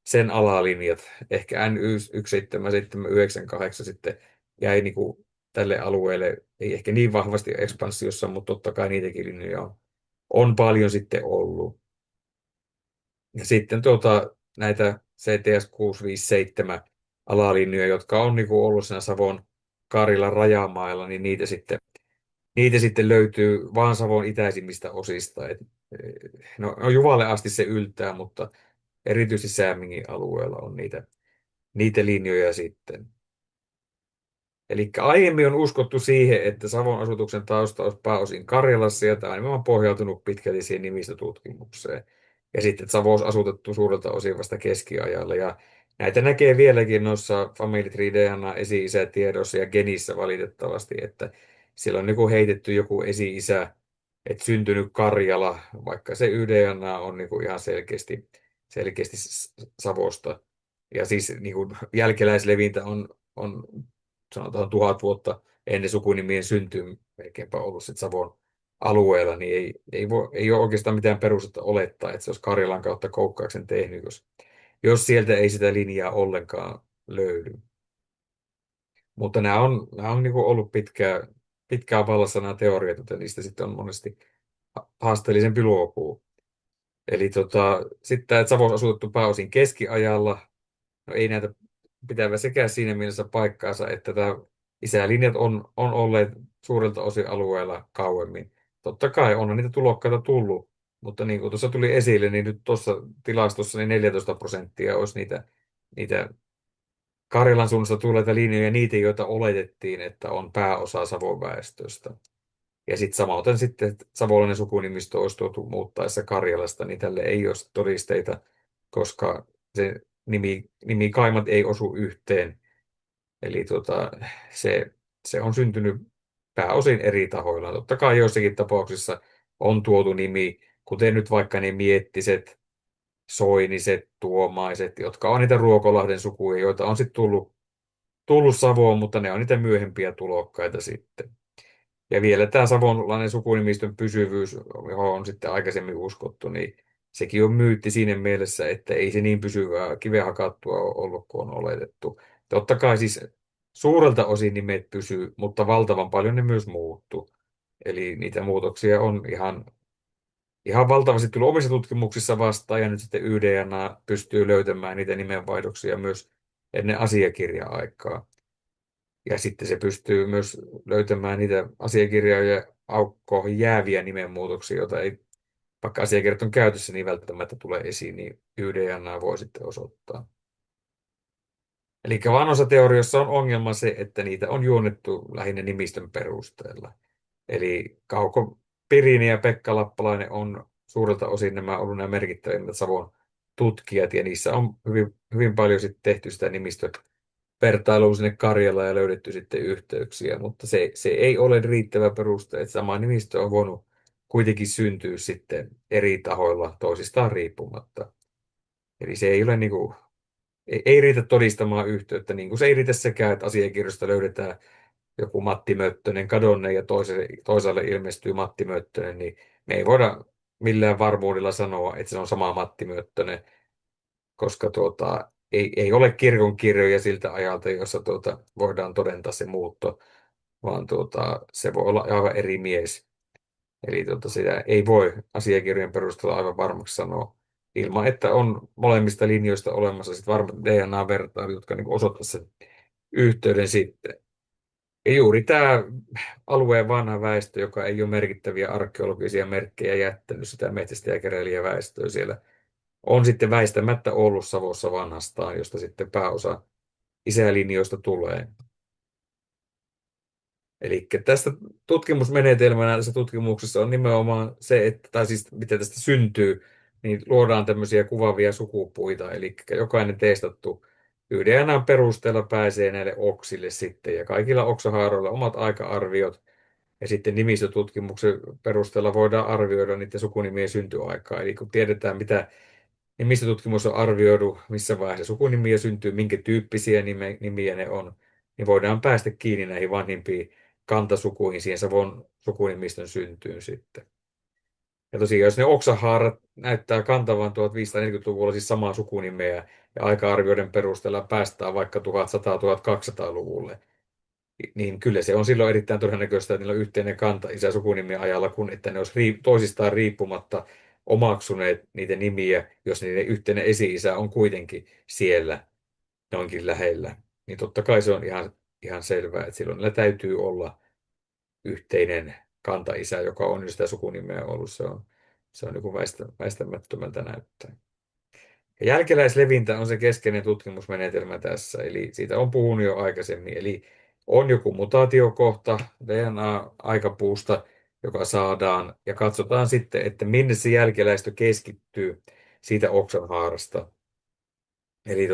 sen alalinjat. Ehkä NY 17798 sitten jäi niin kuin tälle alueelle, ei ehkä niin vahvasti ekspanssiossa, mutta totta kai niitäkin linjoja on paljon sitten ollut. Ja sitten näitä CTS 657 alalinjoja, jotka on niin kuin ollut siinä Savon Karilan rajamailla, niin niitä sitten löytyy vaan Savon itäisimmistä osista. No Juvalle asti se yltää, mutta erityisesti Säämingin alueella on niitä linjoja sitten. Eli aiemmin on uskottu siihen, että Savon asutuksen tausta olisi pääosin Karjalassa, ja tämä on nimenomaan pohjautunut pitkälti siihen nimistötutkimukseen. Ja sitten, että Savo olisi asutettu suurelta osin vasta keskiajalla. Ja näitä näkee vieläkin noissa Family Tree DNA esi-isätiedoissa ja genissä valitettavasti, että siellä on heitetty joku esi-isä, että syntynyt Karjala, vaikka se YDNA on ihan selkeästi Savosta. Ja siis jälkeläislevintä on sanotaan 1000 vuotta ennen sukunimien syntyä melkeinpä ollut sit Savon alueella, niin ei ole oikeastaan mitään perustetta olettaa, että se olisi Karjalan kautta koukkauksen tehnyt, jos sieltä ei sitä linjaa ollenkaan löydy. Mutta nämä on ollut pitkään vallassa nämä teoriat, joten niistä sitten on monesti haasteellisempi luopua. Eli sitten tämä, että Savossa on asutettu pääosin keskiajalla, no ei näitä pitävä sekä siinä mielessä paikkaansa, että tämä isälinjat on olleet suurelta osin alueella kauemmin. Totta kai on niitä tulokkaita tullut, mutta niin kuin tuossa tuli esille, niin nyt tuossa tilastossa niin 14% olisi niitä Karjalan suunnasta tulleita linjoja, niitä, joita oletettiin, että on pääosa Savon väestöstä. Ja sitten samoin sitten, että savolainen sukunimistö olisi tuotu muuttaessa Karjalasta, niin tälle ei ole todisteita, koska se nimikaimat ei osu yhteen. Eli se on syntynyt pääosin eri tahoilla. Totta kai joissakin tapauksissa on tuotu nimi, kuten nyt vaikka ne Miettiset, Soiniset, Tuomaiset, jotka on niitä Ruokolahden sukuja, joita on sitten tullut Savoon, mutta ne on niitä myöhempiä tulokkaita sitten. Ja vielä tämä savonlainen sukunimistön pysyvyys, johon on sitten aikaisemmin uskottu, niin sekin on myytti siinä mielessä, että ei se niin pysyvää kiveä hakattua ole ollut kuin on oletettu. Totta kai siis suurelta osin nimet pysyy, mutta valtavan paljon ne myös muuttuu. Eli niitä muutoksia on ihan valtavasti tullut omissa tutkimuksissa vastaan, ja nyt sitten YDNA pystyy löytämään niitä nimenvaihdoksia myös ennen asiakirja-aikaa. Ja sitten se pystyy myös löytämään niitä asiakirjoja aukkoihin jääviä nimenmuutoksia, joita ei, vaikka asiakirjat on käytössä, niin välttämättä tulee esiin, niin YDNA voi sitten osoittaa. Eli vanhoissa teorioissa on ongelma se, että niitä on juonnettu lähinnä nimistön perusteella. Eli Kauko Pirini ja Pekka Lappalainen on suurelta osin ollut nämä merkittävimmät Savon tutkijat, ja niissä on hyvin paljon sitten tehty sitä vertailuun sinne Karjalaan ja löydetty sitten yhteyksiä, mutta se ei ole riittävä peruste, että sama nimistö on voinut kuitenkin syntyä sitten eri tahoilla toisistaan riippumatta. Eli se ei ole ei riitä todistamaan yhteyttä, niin kuin se ei riitä sekään, että asiakirjoista löydetään joku Matti Möttönen kadonne ja toisaalle ilmestyy Matti Möttönen, niin me ei voida millään varmuudella sanoa, että se on sama Matti Möttönen, koska ei ole kirkonkirjoja siltä ajalta, jossa voidaan todentaa se muutto, vaan se voi olla aivan eri mies. Eli sitä ei voi asiakirjojen perusteella aivan varmaksi sanoa, ilman että on molemmista linjoista olemassa sit varmat DNA-vertailut, jotka osoittavat sen yhteyden sitten. Ja juuri tämä alueen vanha väestö, joka ei ole merkittäviä arkeologisia merkkejä jättänyt sitä metsästäjäkeräilijäväestöä siellä, on sitten väistämättä ollut Savossa vanhastaan, josta sitten pääosa isälinjoista tulee. Eli tästä tutkimusmenetelmänä tässä tutkimuksessa on nimenomaan se, että, tai siis mitä tästä syntyy, niin luodaan tämmöisiä kuvaavia sukupuita, eli jokainen testattu YDNAn perusteella pääsee näille oksille sitten, ja kaikilla oksahaaroilla omat aika-arviot, ja sitten nimistötutkimuksen perusteella voidaan arvioida niiden sukunimien syntyaikaa, eli kun tiedetään mitä nimistötutkimus on arvioidu, missä vaiheessa sukunimiä syntyy, minkä tyyppisiä nimiä ne on, niin voidaan päästä kiinni näihin vanhimpiin kantasukuihin siihen Savon sukunimistön syntyyn sitten. Ja tosiaan, jos ne oksahaarat näyttää kantavan 1540-luvulla siis samaa sukunimeä ja aika-arvioiden perusteella päästään vaikka 1100-1200-luvulle, niin kyllä se on silloin erittäin todennäköistä, että niillä on yhteinen kanta isä-sukunimien ajalla, kun että ne olisi toisistaan riippumatta omaksuneet niitä nimiä, jos niiden yhteinen esi-isä on kuitenkin siellä noinkin lähellä. Niin totta kai se on ihan selvää, että silloin niillä täytyy olla yhteinen kanta-isä, joka on jo sitä sukunimeä ollut. Se on niin kuin väistämättömältä näyttää. Ja jälkeläislevintä on se keskeinen tutkimusmenetelmä tässä, eli siitä on puhunut jo aikaisemmin. Eli on joku mutaatiokohta DNA-aikapuusta, joka saadaan, ja katsotaan sitten, että minne se jälkeläistö keskittyy siitä oksanhaarasta. Eli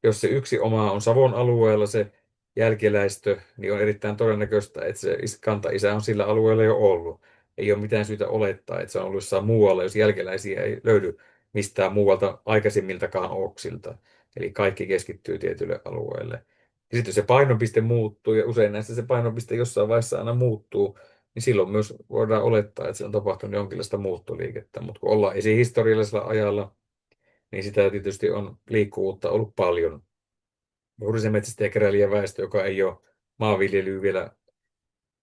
jos se yksi oma on Savon alueella se jälkeläistö, niin on erittäin todennäköistä, että se kantaisä on sillä alueella jo ollut. Ei ole mitään syytä olettaa, että se on ollut jossain muualla, jos jälkeläisiä ei löydy mistään muualta aikaisemmiltakaan oksilta. Eli kaikki keskittyy tietylle alueelle. Ja sitten jos se painopiste muuttuu, ja usein näistä se painopiste jossain vaiheessa aina muuttuu, niin silloin myös voidaan olettaa, että se on tapahtunut jonkinlaista muuttoliikettä. Mutta kun ollaan esihistoriallisella ajalla, niin sitä tietysti on liikkuvuutta ollut paljon. Juuri se metsästäjäkeräilijäväestö, joka ei ole maanviljelyä vielä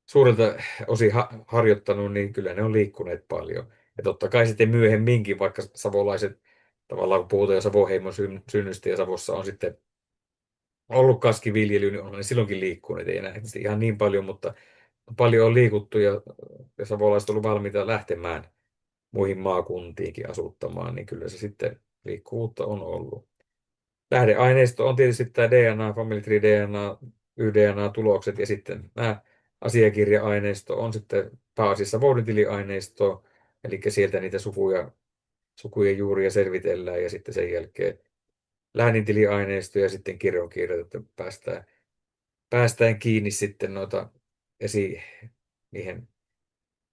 suurelta osin harjoittanut, niin kyllä ne on liikkuneet paljon. Ja totta kai sitten myöhemminkin, vaikka savolaiset, tavallaan kun puhutaan jo Savoheimon synnystä ja Savossa on sitten ollut kaskiviljely, niin on ne silloinkin liikkuneet. Ei enää tietysti ihan niin paljon, mutta paljon on liikuttu ja savolaiset on ollut valmiita lähtemään muihin maakuntiinkin asuttamaan, niin kyllä se sitten liikkuvuutta on ollut. Lähdeaineisto on tietysti tämä DNA, Family Tree DNA, y-DNA-tulokset ja sitten nämä asiakirja-aineisto on sitten pääasiassa voudintiliaineistoa, eli sieltä niitä sukujen juuria selvitellään ja sitten sen jälkeen läänintiliaineisto ja sitten kirjonkirjat, että päästään kiinni sitten niihin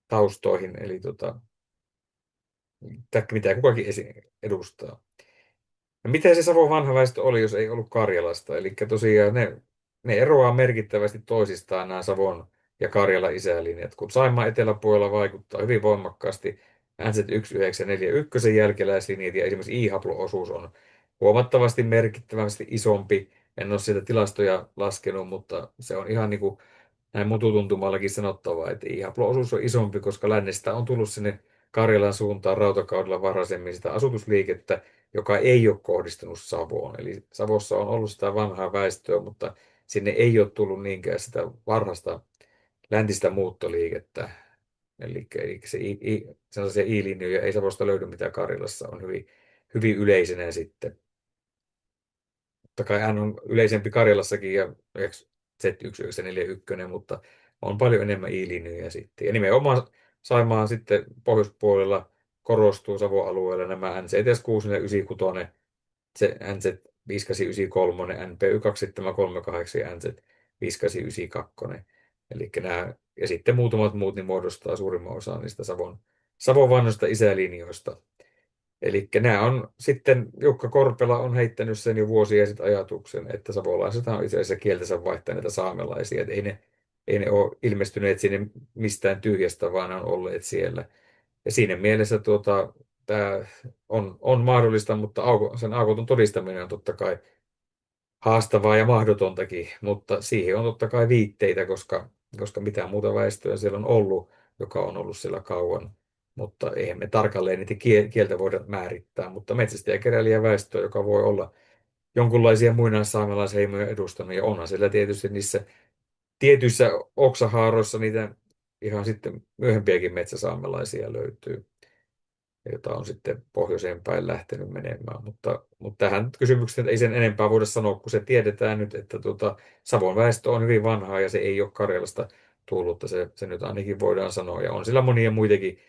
taustoihin, eli mitä kukakin edustaa. No miten se Savon vanha väestö oli, jos ei ollut Karjalasta? Eli tosiaan ne eroaa merkittävästi toisistaan nämä Savon ja Karjalan isälinjat, kun Saimaan eteläpuolella vaikuttaa hyvin voimakkaasti NZ1941 jälkeläislinjat ja esimerkiksi I-haplo-osuus on huomattavasti merkittävästi isompi. En ole sieltä tilastoja laskenut, mutta se on ihan niin kuin näin mututuntumallakin sanottava, että I-haplo-osuus on isompi, koska lännestä on tullut sinne Karjalan suuntaan rautakaudella varhaisemmin sitä asutusliikettä, joka ei ole kohdistunut Savoon. Eli Savossa on ollut sitä vanhaa väestöä, mutta sinne ei ole tullut niinkään sitä varhaista läntistä muuttoliikettä. Eli sellaisia I-linjoja ei Savosta löydy, mitä Karjalassa on hyvin, hyvin yleisenä sitten. Totta kai hän on yleisempi Karjalassakin ja Z1941, mutta on paljon enemmän I-linjoja sitten. Ja nimenomaan Saimaan sitten pohjoispuolella korostuu Savon alueella nämä NCTS 696, se NZ5893, NPY2738 ja NZ5892. Eli nämä, ja sitten muutamat muut niin muodostaa suurimman osan niistä Savon vanhoista isälinjoista. Eli nämä on sitten, Jukka Korpela on heittänyt sen jo vuosia sitten ajatuksen, että savolaiset on itse asiassa kieltänsä vaihtaneita saamelaisia, että ei ne ole ilmestyneet sinne mistään tyhjästä, vaan ne on olleet siellä. Ja siinä mielessä tämä on mahdollista, mutta sen aukoton todistaminen on totta kai haastavaa ja mahdotontakin, mutta siihen on totta kai viitteitä, koska mitään muuta väestöä siellä on ollut, joka on ollut siellä kauan. Mutta eihän me tarkalleen niitä kieltä voida määrittää, mutta metsästäjäkeräilijäväestöä, joka voi olla jonkunlaisia muinaissaamelaisheimoja edustanut, ja onhan siellä tietysti niissä tietyissä oksahaaroissa niitä ihan sitten myöhempiäkin metsäsaamelaisia löytyy, jota on sitten pohjoiseen päin lähtenyt menemään. Mutta tähän kysymykseen ei sen enempää voida sanoa, kun se tiedetään nyt, että Savon väestö on hyvin vanhaa ja se ei ole Karjalasta tullutta, se nyt ainakin voidaan sanoa. Ja on sillä monia muitakin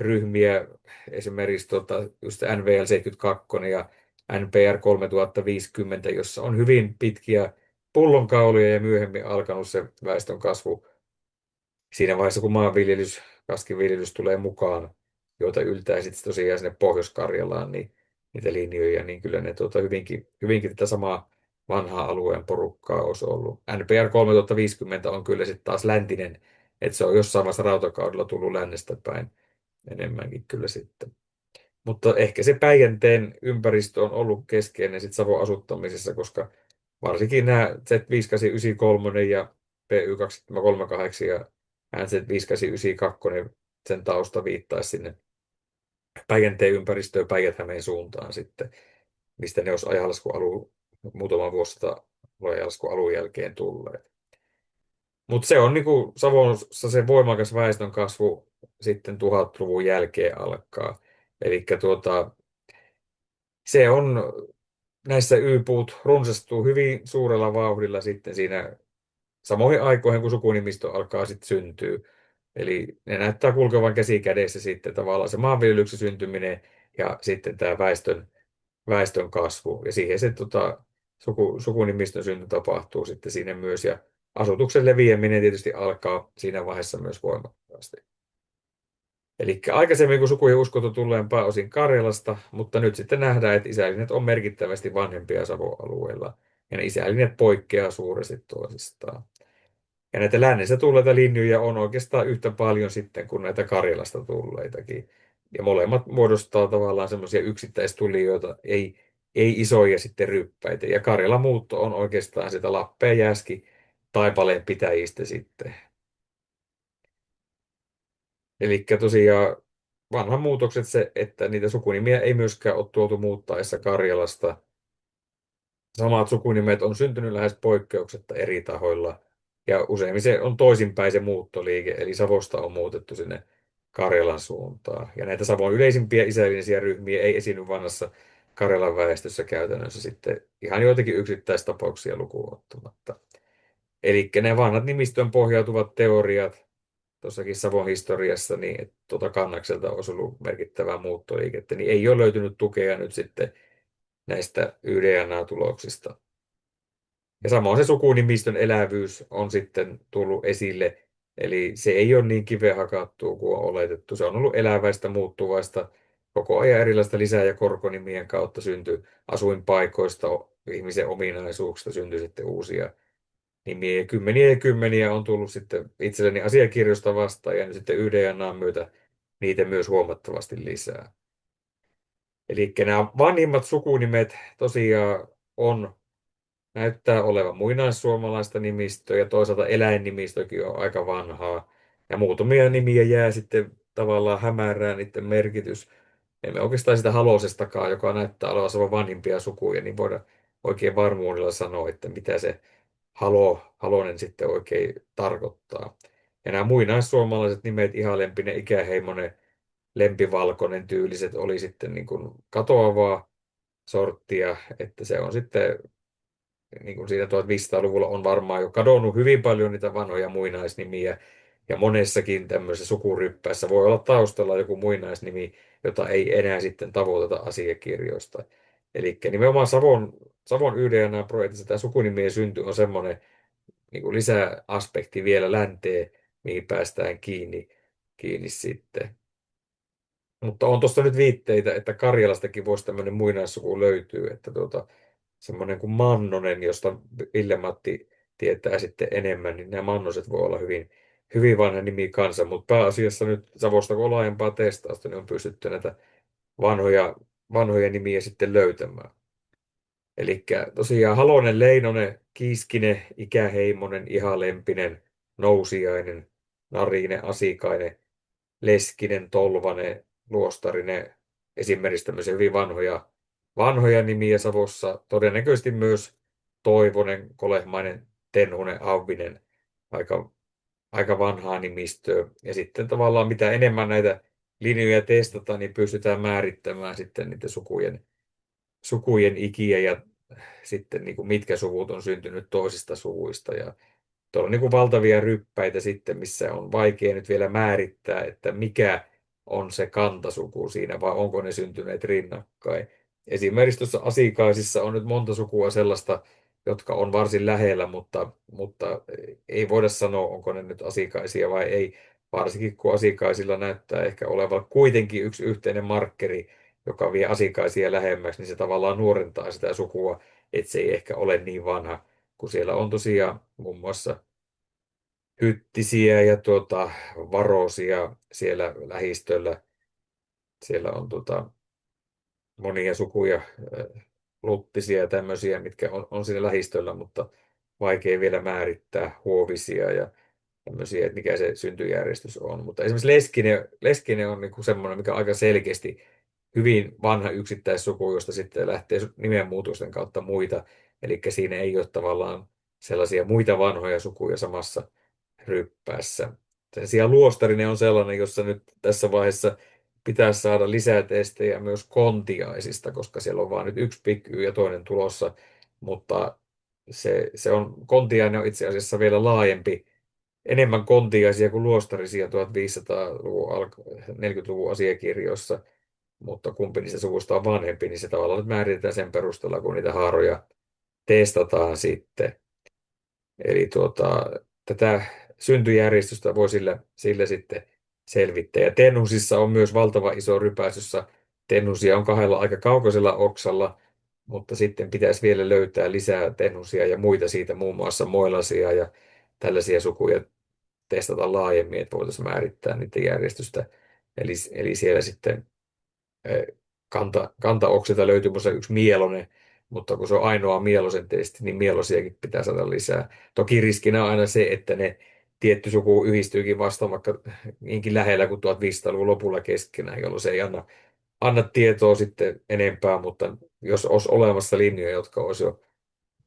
ryhmiä, esimerkiksi just NVL 72 ja NPR 3050, jossa on hyvin pitkiä pullonkauloja ja myöhemmin alkanut se väestön kasvu siinä vaiheessa, kun kaskiviljelys tulee mukaan, joita yltää sitten tosiaan sinne Pohjois-Karjalaan, niin niitä linjoja, niin kyllä ne hyvinkin tätä samaa vanhaa alueen porukkaa olisi ollut. NPR 3050 on kyllä sitten taas läntinen, että se on jossain vaiheessa rautakaudella tullut lännestä päin enemmänkin kyllä sitten. Mutta ehkä se Päijänteen ympäristö on ollut keskeinen sitten Savon asuttamisessa, koska varsinkin nämä Z5893 ja PY238 ja NZ5892, sen tausta viittaisi sinne Päijänteen ympäristöön Päijät-Hämeen suuntaan sitten, mistä ne olisi muutama vuosita ajanlaskun alun jälkeen tulleet. Mutta se on niinku Savossa se voimakas väestönkasvu sitten 1000-luvun jälkeen alkaa. Eli Se on, näissä Y-puut runsastuu hyvin suurella vauhdilla sitten siinä samoihin aikoihin, kun sukunimistö alkaa sitten syntyä. Eli ne näyttää kulkevan käsi kädessä sitten tavallaan se maanviljelyksen syntyminen ja sitten tämä väestön kasvu. Ja siihen se sukunimistön synty tapahtuu sitten siinä myös. Ja asutuksen leviäminen tietysti alkaa siinä vaiheessa myös voimakkaasti. Eli aikaisemmin kun sukujen uskottu tulleen pääosin Karjalasta, mutta nyt sitten nähdään, että isällinet on merkittävästi vanhempia Savo-alueella. Ja ne isällinet poikkeaa suuresti toisistaan. Ja näitä lännestä tulleita linjoja on oikeastaan yhtä paljon sitten kuin näitä Karjalasta tulleitakin. Ja molemmat muodostaa tavallaan semmoisia yksittäistulijoita, ei isoja sitten ryppäitä. Ja Karjalan muutto on oikeastaan sitä Lappeen Jääski Taipaleen pitäjistä sitten. Eli tosiaan vanhan muutokset se, että niitä sukunimiä ei myöskään ole tuotu muuttaessa Karjalasta. Samat sukunimet on syntynyt lähes poikkeuksetta eri tahoilla. Ja useimmin se on toisinpäin se muuttoliike, eli Savosta on muutettu sinne Karjalan suuntaan. Ja näitä Savon yleisimpiä isällisiä ryhmiä ei esiinny vanhassa Karjalan väestössä käytännössä sitten ihan joitakin yksittäistapauksia lukuun ottamatta. Eli ne vanhat nimistöön pohjautuvat teoriat tuossakin Savon historiassa, niin että Kannakselta olisi ollut merkittävää muuttoliikettä, niin ei ole löytynyt tukea nyt sitten näistä YDNA-tuloksista. Ja samoin se sukunimistön elävyys on sitten tullut esille, eli se ei ole niin kiveen hakattua kuin on oletettu. Se on ollut eläväistä, muuttuvaista, koko ajan erilaista lisää- ja korkonimien kautta syntyi asuinpaikoista, ihmisen ominaisuuksista syntyi sitten uusia nimiä. Ja kymmeniä on tullut sitten itselleni asiakirjoista vastaan, ja nyt sitten YDNAn myötä niitä myös huomattavasti lisää. Eli nämä vanhimmat sukunimet tosiaan näyttää olevan muinaissuomalaista nimistöä ja toisaalta eläinnimistökin on aika vanhaa. Ja muutamia nimiä jää sitten tavallaan hämärään niiden merkitys. Emme oikeastaan sitä Halosestakaan, joka näyttää olevan vanhimpia sukuja, niin voida oikein varmuudella sanoa, että mitä se Halonen sitten oikein tarkoittaa. Ja nämä muinaissuomalaiset nimet, Ihalempinen, Ikäheimonen, Lempivalkoinen tyyliset oli sitten niin kuin katoavaa sorttia, että se on sitten niin kuin siinä 1500-luvulla on varmaan jo kadonnut hyvin paljon niitä vanhoja muinaisnimiä, ja monessakin tämmöisessä sukuryppäässä voi olla taustalla joku muinaisnimi, jota ei enää sitten tavoiteta asiakirjoista. Eli nimenomaan Savon YDNA-projektissa tämä sukunimien synty on semmoinen niin kuin lisäaspekti vielä länteen, mihin päästään kiinni sitten. Mutta on tuosta nyt viitteitä, että Karjalastakin voisi tämmöinen muinaissuku löytyä, että semmoinen kuin Mannonen, josta Ville-Matti tietää sitten enemmän, niin nämä Mannoset voi olla hyvin, hyvin vanha nimi kanssa, mutta pääasiassa nyt Savosta kun on laajempaa testausta, niin on pystytty näitä vanhoja nimiä sitten löytämään. Eli tosiaan Halonen, Leinonen, Kiiskinen, Ikäheimonen, Ihalempinen, Nousiainen, Narinen, Asikainen, Leskinen, Tolvanen, Luostarinen, esimerkiksi tämmöisiä hyvin vanhoja nimiä Savossa. Todennäköisesti myös Toivonen, Kolehmainen, Tenhunen, Auvinen, aika, aika vanhaa nimistöä. Ja sitten tavallaan mitä enemmän näitä linjoja testataan, niin pystytään määrittämään sitten niiden sukujen ikiä ja sitten niin kuin mitkä suvut on syntynyt toisista suvuista. Ja tuolla on niin kuin valtavia ryppäitä sitten, missä on vaikea nyt vielä määrittää, että mikä on se kantasuku siinä, vai onko ne syntyneet rinnakkain. Esimerkiksi tuossa Asikaisissa on nyt monta sukua sellaista, jotka on varsin lähellä, mutta ei voida sanoa, onko ne nyt Asikaisia vai ei. Varsinkin kun Asikaisilla näyttää ehkä olevan kuitenkin yksi yhteinen markkeri, joka vie Asikaisia lähemmäksi, niin se tavallaan nuorentaa sitä sukua, että se ei ehkä ole niin vanha, kun siellä on tosiaan muun muassa Hyttisiä ja Varosia siellä lähistöllä. Siellä on monia sukuja, Luttisia ja tämmöisiä, mitkä on siinä lähistöllä, mutta vaikea vielä määrittää Huovisia ja tämmöisiä, että mikä se syntyjärjestys on. Mutta esimerkiksi Leskinen on niin semmoinen, mikä on aika selkeästi hyvin vanha yksittäissuku, josta sitten lähtee nimenmuutosten kautta muita. Eli siinä ei ole tavallaan sellaisia muita vanhoja sukuja samassa ryppäässä. Sen sijaan Luostarinen on sellainen, jossa nyt tässä vaiheessa pitäisi saada lisää testejä myös kontiaisista, koska siellä on vain nyt yksi Big Y ja toinen tulossa, mutta kontiainen on itse asiassa vielä laajempi, enemmän kontiaisia kuin luostarisia 1500-luvun 40-luvun asiakirjoissa, mutta kumpi niistä suvusta on vanhempi, niin se tavallaan nyt määritetään sen perusteella, kun niitä haaroja testataan sitten. Eli tätä syntyjärjestystä voi sillä sitten selvittää. Ja Tennusissa on myös valtava iso rypäs, jossa Tennusia on kahdella aika kaukaisella oksalla, mutta sitten pitäisi vielä löytää lisää Tennusia ja muita siitä, muun muassa Moilasia ja tällaisia sukuja testata laajemmin, että voitaisiin määrittää niiden järjestystä. Eli siellä sitten kantaoksilta löytyy muassa yksi mielonen, mutta kun se on ainoa mielosen testi, niin mielosiakin pitää saada lisää. Toki riskinä on aina se, että ne tietty suku yhdistyykin vasta vaikka niinkin lähellä kuin 1500-luvun lopulla keskenään, jolloin se ei anna tietoa sitten enempää, mutta jos olisi olemassa linjoja, jotka olisi jo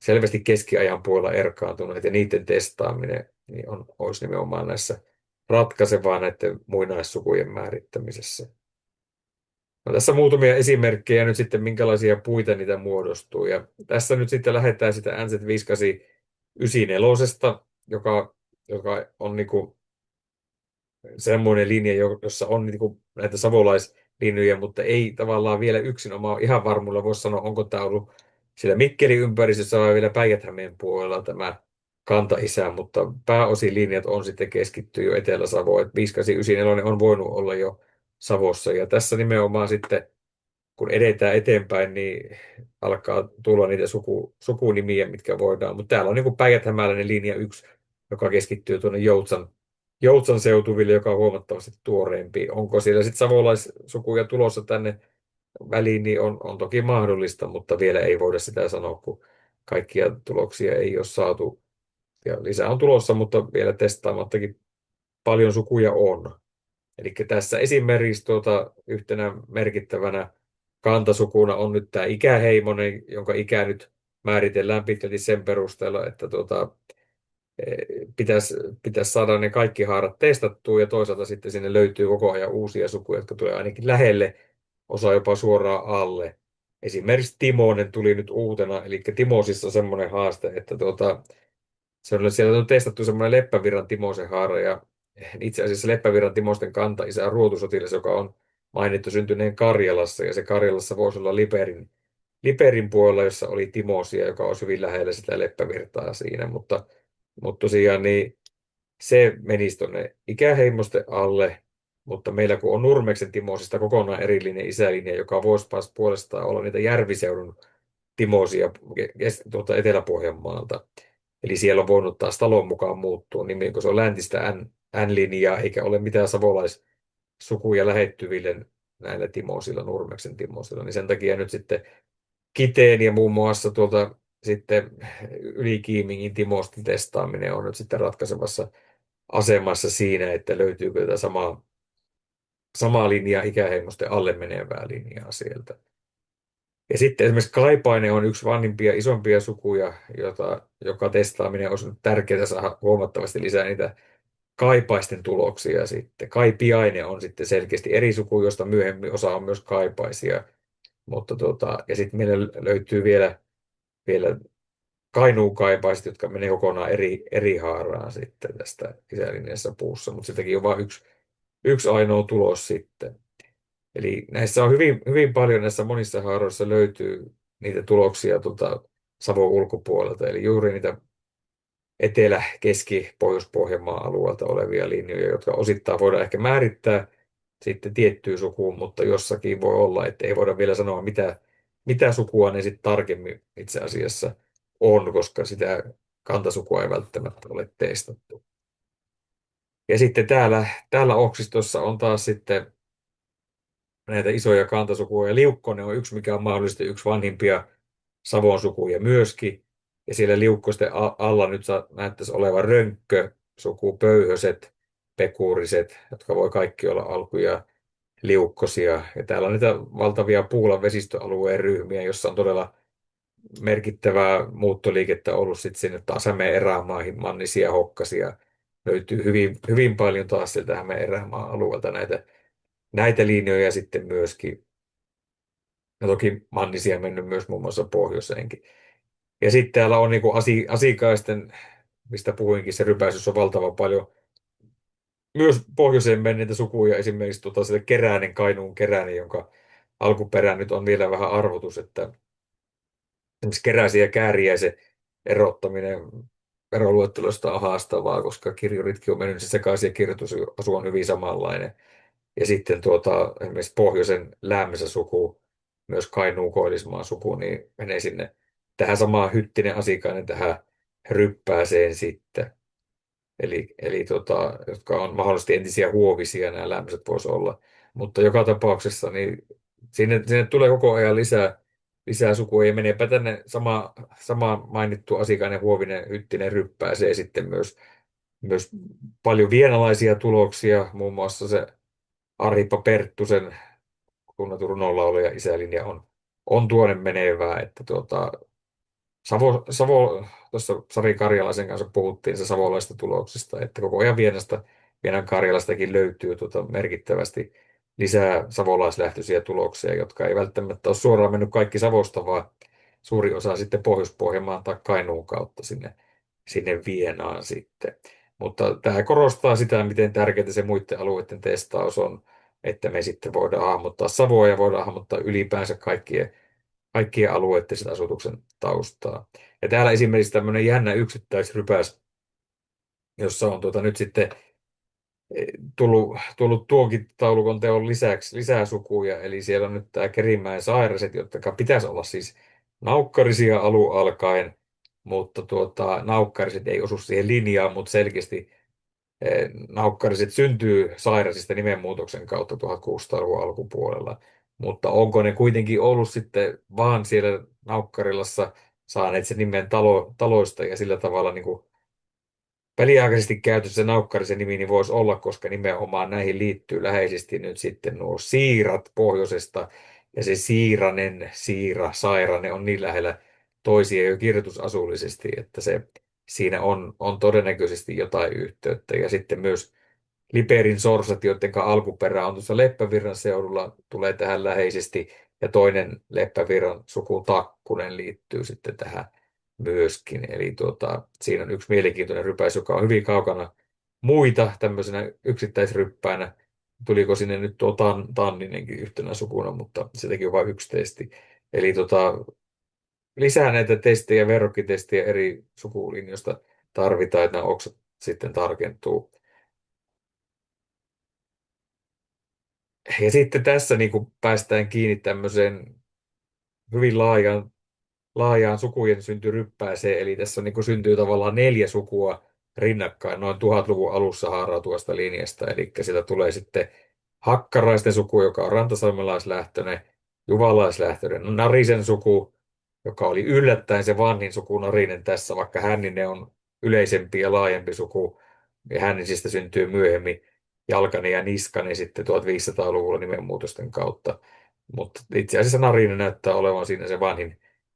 selvästi keskiajan puolella erkaantuneet ja niiden testaaminen niin olisi nimenomaan näissä ratkaisevaa näiden muinaissukujen määrittämisessä. No, tässä muutamia esimerkkejä nyt sitten, minkälaisia puita niitä muodostuu. Ja tässä nyt sitten lähdetään sitä NZ589, joka on niinku semmoinen linja, jossa on niinku näitä savolaislinjoja, mutta ei tavallaan vielä yksinomaan ihan varmuudella voi sanoa, onko tämä ollut siellä Mikkelin ympäristössä vai vielä Päijät-Hämeen puolella tämä kantaisä, mutta pääosin linjat on sitten keskittyy jo Etelä-Savoon, että 5894 on voinut olla jo Savossa. Ja tässä nimenomaan sitten, kun edetään eteenpäin, niin alkaa tulla niitä sukunimiä, mitkä voidaan. Mutta täällä on niin kuin Päijät-Hämäläinen linja 1, joka keskittyy tuonne Joutsan seutuville, joka on huomattavasti tuoreempi. Onko siellä sitten savolaissukuja tulossa tänne väliin, niin on toki mahdollista, mutta vielä ei voida sitä sanoa, kun kaikkia tuloksia ei ole saatu. Ja lisää on tulossa, mutta vielä testaamattakin paljon sukuja on. Eli tässä esimerkiksi yhtenä merkittävänä kantasukuna on nyt tämä ikäheimonen, jonka ikä nyt määritellään pitkälti sen perusteella, että pitäisi saada ne kaikki haarat testattua ja toisaalta sitten sinne löytyy koko ajan uusia sukuja, jotka tulee ainakin lähelle, osa jopa suoraan alle. Esimerkiksi Timonen tuli nyt uutena, eli Timosissa on semmoinen haaste, että siellä on testattu semmoinen Leppävirran Timosen haara ja itse asiassa Leppävirran Timosten kantaisä on ruotusotilas, joka on mainittu syntyneen Karjalassa ja se Karjalassa voisi olla Liperin puolella, jossa oli Timosia, joka olisi hyvin lähellä sitä Leppävirtaa siinä, mutta tosiaan niin se menisi tuonne ikäheimosten alle, mutta meillä kun on Nurmeksen Timosista kokonaan erillinen isälinja, joka voisi puolestaan olla niitä Järviseudun Timosia Etelä-Pohjanmaalta. Eli siellä on voinut taas talon mukaan muuttua nimi, kun se on läntistä N-linjaa, eikä ole mitään savolaissukuja lähettyville näillä Timosilla, Nurmeksen Timosilla. Niin sen takia nyt sitten Kiteen ja muun muassa sitten Ylikiimingin Timosten testaaminen on nyt sitten ratkaisevassa asemassa siinä, että löytyykö tätä samaa linjaa ikäheimosten alle menevää linjaa sieltä. Ja sitten esimerkiksi Kaipainen on yksi vanhimpia, isompia sukuja, joka testaaminen on tärkeää saada huomattavasti lisää niitä kaipaisten tuloksia sitten. Kaipiainen on sitten selkeästi eri suku, josta myöhemmin osa on myös kaipaisia. Mutta ja sitten meillä löytyy vielä Kainuun kaipaiset, jotka menee kokonaan eri haaraan sitten tästä isälinjassa puussa, mutta sitäkin on vain yksi ainoa tulos sitten. Eli näissä on hyvin paljon, näissä monissa haaroissa löytyy niitä tuloksia Savon ulkopuolelta, eli juuri niitä Etelä-, Keski-, Pohjois-Pohjanmaan alueelta olevia linjoja, jotka osittain voidaan ehkä määrittää sitten tiettyyn sukuun, mutta jossakin voi olla, että ei voida vielä sanoa, mitä sukua ne sitten tarkemmin itse asiassa on, koska sitä kantasukua ei välttämättä ole testattu. Ja sitten täällä oksistossa on taas sitten näitä isoja kantasukuja. Liukkonen on yksi, mikä on mahdollisesti yksi vanhimpia Savon sukuja myöskin. Ja siellä liukkosten alla nyt näyttäisi olevan rönkkö, suku pöyhöset, pekuriset, jotka voi kaikki olla alkuja liukkosia. Ja täällä on niitä valtavia Puulan vesistöalueen ryhmiä, jossa on todella merkittävää muuttoliikettä ollut sitten sinne taas Hämeen erämaihin, Mannisia, Hokkasia. Löytyy hyvin paljon taas sieltä Hämeen erämaan alueelta näitä näitä linjoja sitten myöskin. Ja toki Mannisia mennyt myös muun muassa pohjoiseenkin. Ja sitten täällä on niin asikaisten, mistä puhuinkin, se rypäisyys on valtavan paljon. Myös pohjoiseen menneitä sukuja, esimerkiksi se Keränen, Kainuun Keränen, jonka alkuperä nyt on vielä vähän arvotus, että esimerkiksi Keräsen ja Kääriäisen erottaminen veroluettelosta on haastavaa, koska kirjuritkin on mennyt se sekaisin ja kirjoitusasu on hyvin samanlainen. Ja sitten esimerkiksi pohjoisen Läämmässä suku, myös Kainuun Koillismaan suku, niin menee sinne tähän samaan Hyttinen Asikainen tähän ryppääseen sitten. Jotka on mahdollisesti entisiä huovisia, nämä Läämmäiset voisi olla. Mutta joka tapauksessa niin sinne tulee koko ajan lisää sukua ja meneepä tänne sama mainittu Asikainen, Huovinen, Hyttinen ryppääseen sitten myös paljon vienalaisia tuloksia, muun muassa se Arhippa Perttusen tunnettu runonlaulaja isälinja on tuonne menevää, että tuossa Sari Karjalaisen kanssa puhuttiin se savolaista tuloksista, että koko ajan Vienan Karjalastakin löytyy merkittävästi lisää savolaislähtöisiä tuloksia, jotka ei välttämättä ole suoraan mennyt kaikki Savosta, vaan suuri osa sitten Pohjois-Pohjanmaan tai Kainuun kautta sinne Vienaan sitten. Mutta tämä korostaa sitä, miten tärkeää se muiden alueiden testaus on, että me sitten voidaan hahmottaa Savoa ja voidaan hahmottaa ylipäänsä kaikkien alueiden sitä asutuksen taustaa. Ja täällä esimerkiksi tämmöinen jännä yksittäisrypäs, jossa on nyt sitten tullut tuonkin taulukon teon lisäksi lisää sukuja, eli siellä on nyt tämä Kerimäen sairaset, jotka pitäisi olla siis naukkarisia alun alkaen, mutta naukkariset ei osu siihen linjaan, mutta selkeästi naukkariset syntyy sairasista nimenmuutoksen kautta 1600-luvun alkupuolella. Mutta onko ne kuitenkin ollut sitten vaan siellä Naukkarilassa saaneet sen nimen taloista ja sillä tavalla niin kuin väliaikaisesti käytössä se Naukkarisen nimi niin voisi olla, koska nimenomaan näihin liittyy läheisesti nyt sitten nuo siirat pohjoisesta ja se sairane on niin lähellä toisia jo kirjoitusasullisesti, että siinä on todennäköisesti jotain yhteyttä. Ja sitten myös Liperin sorsat, joiden alkuperä on tuossa Leppävirran seudulla, tulee tähän läheisesti. Ja toinen Leppävirran suku Takkunen liittyy sitten tähän myöskin. Eli siinä on yksi mielenkiintoinen rypäs, joka on hyvin kaukana muita tämmöisenä yksittäisryppäänä. Tuliko sinne nyt Tanninenkin yhtenä sukuna, mutta sitäkin on vain yksi testi. Eli lisää näitä testejä, verrokkitestejä eri sukulinjoista tarvitaan, että nämä oksat sitten tarkentuu. Ja sitten tässä niin kuin päästään kiinni tämmöiseen hyvin laajaan sukujen syntyryppääseen, eli tässä on, niin kuin syntyy tavallaan 4 sukua rinnakkain noin 1000-luvun alussa haarautuvasta linjasta, eli sieltä tulee sitten hakkaraisten suku, joka on rantasalmelaislähtöinen, juvalaislähtöinen, Narisen suku, joka oli yllättäen se vanhin suku Narinen tässä, vaikka Hänninen on yleisempi ja laajempi suku, ja Hännisistä syntyy myöhemmin Jalkanen ja Niskanen sitten 1500-luvulla nimenmuutosten kautta. Mutta itse asiassa Narinen näyttää olevan siinä se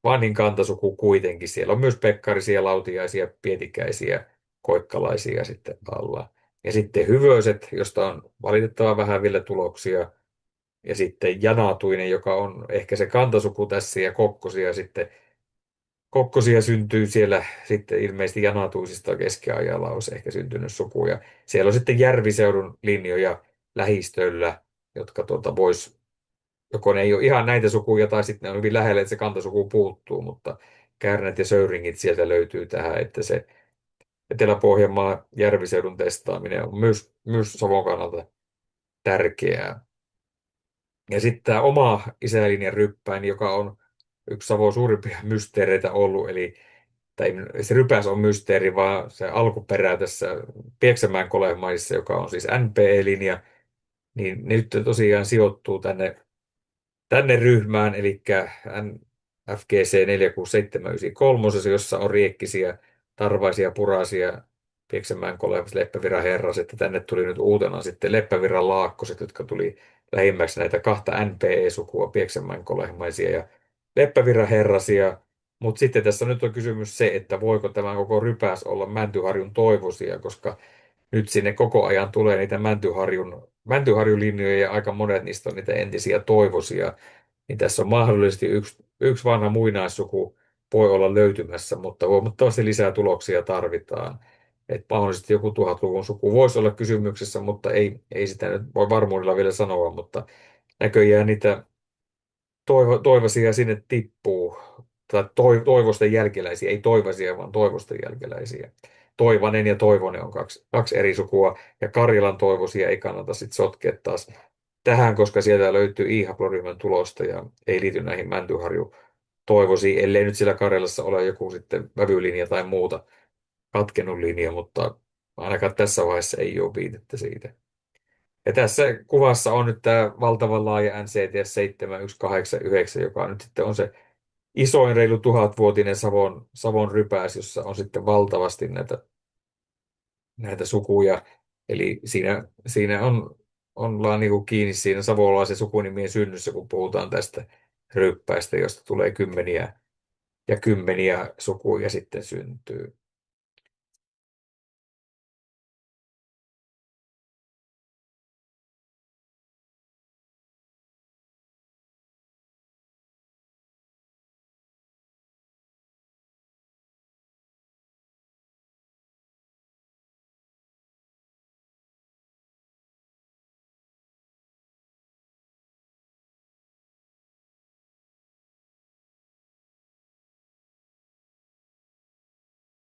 vanhin kantasuku kuitenkin. Siellä on myös pekkarisia, lautiaisia, pietikäisiä, koikkalaisia sitten alla. Ja sitten Hyvöset, josta on valitettavan vähän vielä tuloksia. Ja sitten Janatuinen, joka on ehkä se kantasuku tässä, ja Kokkosia syntyy siellä sitten ilmeisesti Janatuisista keskiajalla olisi ehkä syntynyt suku. Ja siellä on sitten Järviseudun linjoja lähistöllä, jotka joko ne ei ole ihan näitä sukuja tai sitten ne on hyvin lähellä, että se kantasuku puuttuu, mutta Kärnät ja Söyringit sieltä löytyy tähän, että se Etelä-Pohjanmaan Järviseudun testaaminen on myös Savon kannalta tärkeää. Ja sitten tämä oma isälinjan ryppäin, joka on yksi Savon suurimpia mysteereitä ollut, eli tai se rypäs on mysteeri, vaan se alkuperä tässä Pieksämäen kolemaisissa, joka on siis NPE-linja, niin nyt tosiaan sijoittuu tänne ryhmään, eli FGC 46793, jossa on riekkisiä, tarvaisia, puraisia, Pieksämäen kolemas Leppävirran herraset, että tänne tuli nyt uutena sitten Leppävirran laakkoset, jotka tuli lähimmäksi näitä kahta NPE-sukua, Pieksämäen kolehmaisia ja Leppävirran herrasia. Mutta sitten tässä nyt on kysymys se, että voiko tämä koko rypäs olla Mäntyharjun toivoisia, koska nyt sinne koko ajan tulee niitä Mäntyharjun linjoja ja aika monet niistä on niitä entisiä Toivosia, niin tässä on mahdollisesti yksi vanha muinaissuku voi olla löytymässä, mutta huomattavasti lisää tuloksia tarvitaan. Että mahdollisesti joku 1000-luvun suku voisi olla kysymyksessä, mutta ei sitä nyt voi varmuudella vielä sanoa, mutta näköjään niitä toivosia sinne tippuu, tai toivosten jälkeläisiä, ei toivoisia, vaan toivosten jälkeläisiä. Toivanen ja Toivonen on kaksi eri sukua, ja Karjalan toivosia ei kannata sitten sotkea taas tähän, koska sieltä löytyy I-haploryhmän tulosta ja ei liity näihin Mäntyharju toivosiin, ellei nyt siellä Karjalassa ole joku sitten vävylinja tai muuta katkennut linja, mutta ainakaan tässä vaiheessa ei ole viitettä siitä. Ja tässä kuvassa on nyt tämä valtavan laaja NCTS 7189, joka nyt sitten on se isoin reilu 1000-vuotinen Savon rypäs, jossa on sitten valtavasti näitä sukuja. Eli siinä ollaan niin kuin kiinni siinä savolaisen sukunimien synnyssä, kun puhutaan tästä ryppäistä, josta tulee kymmeniä ja kymmeniä sukuja sitten syntyy.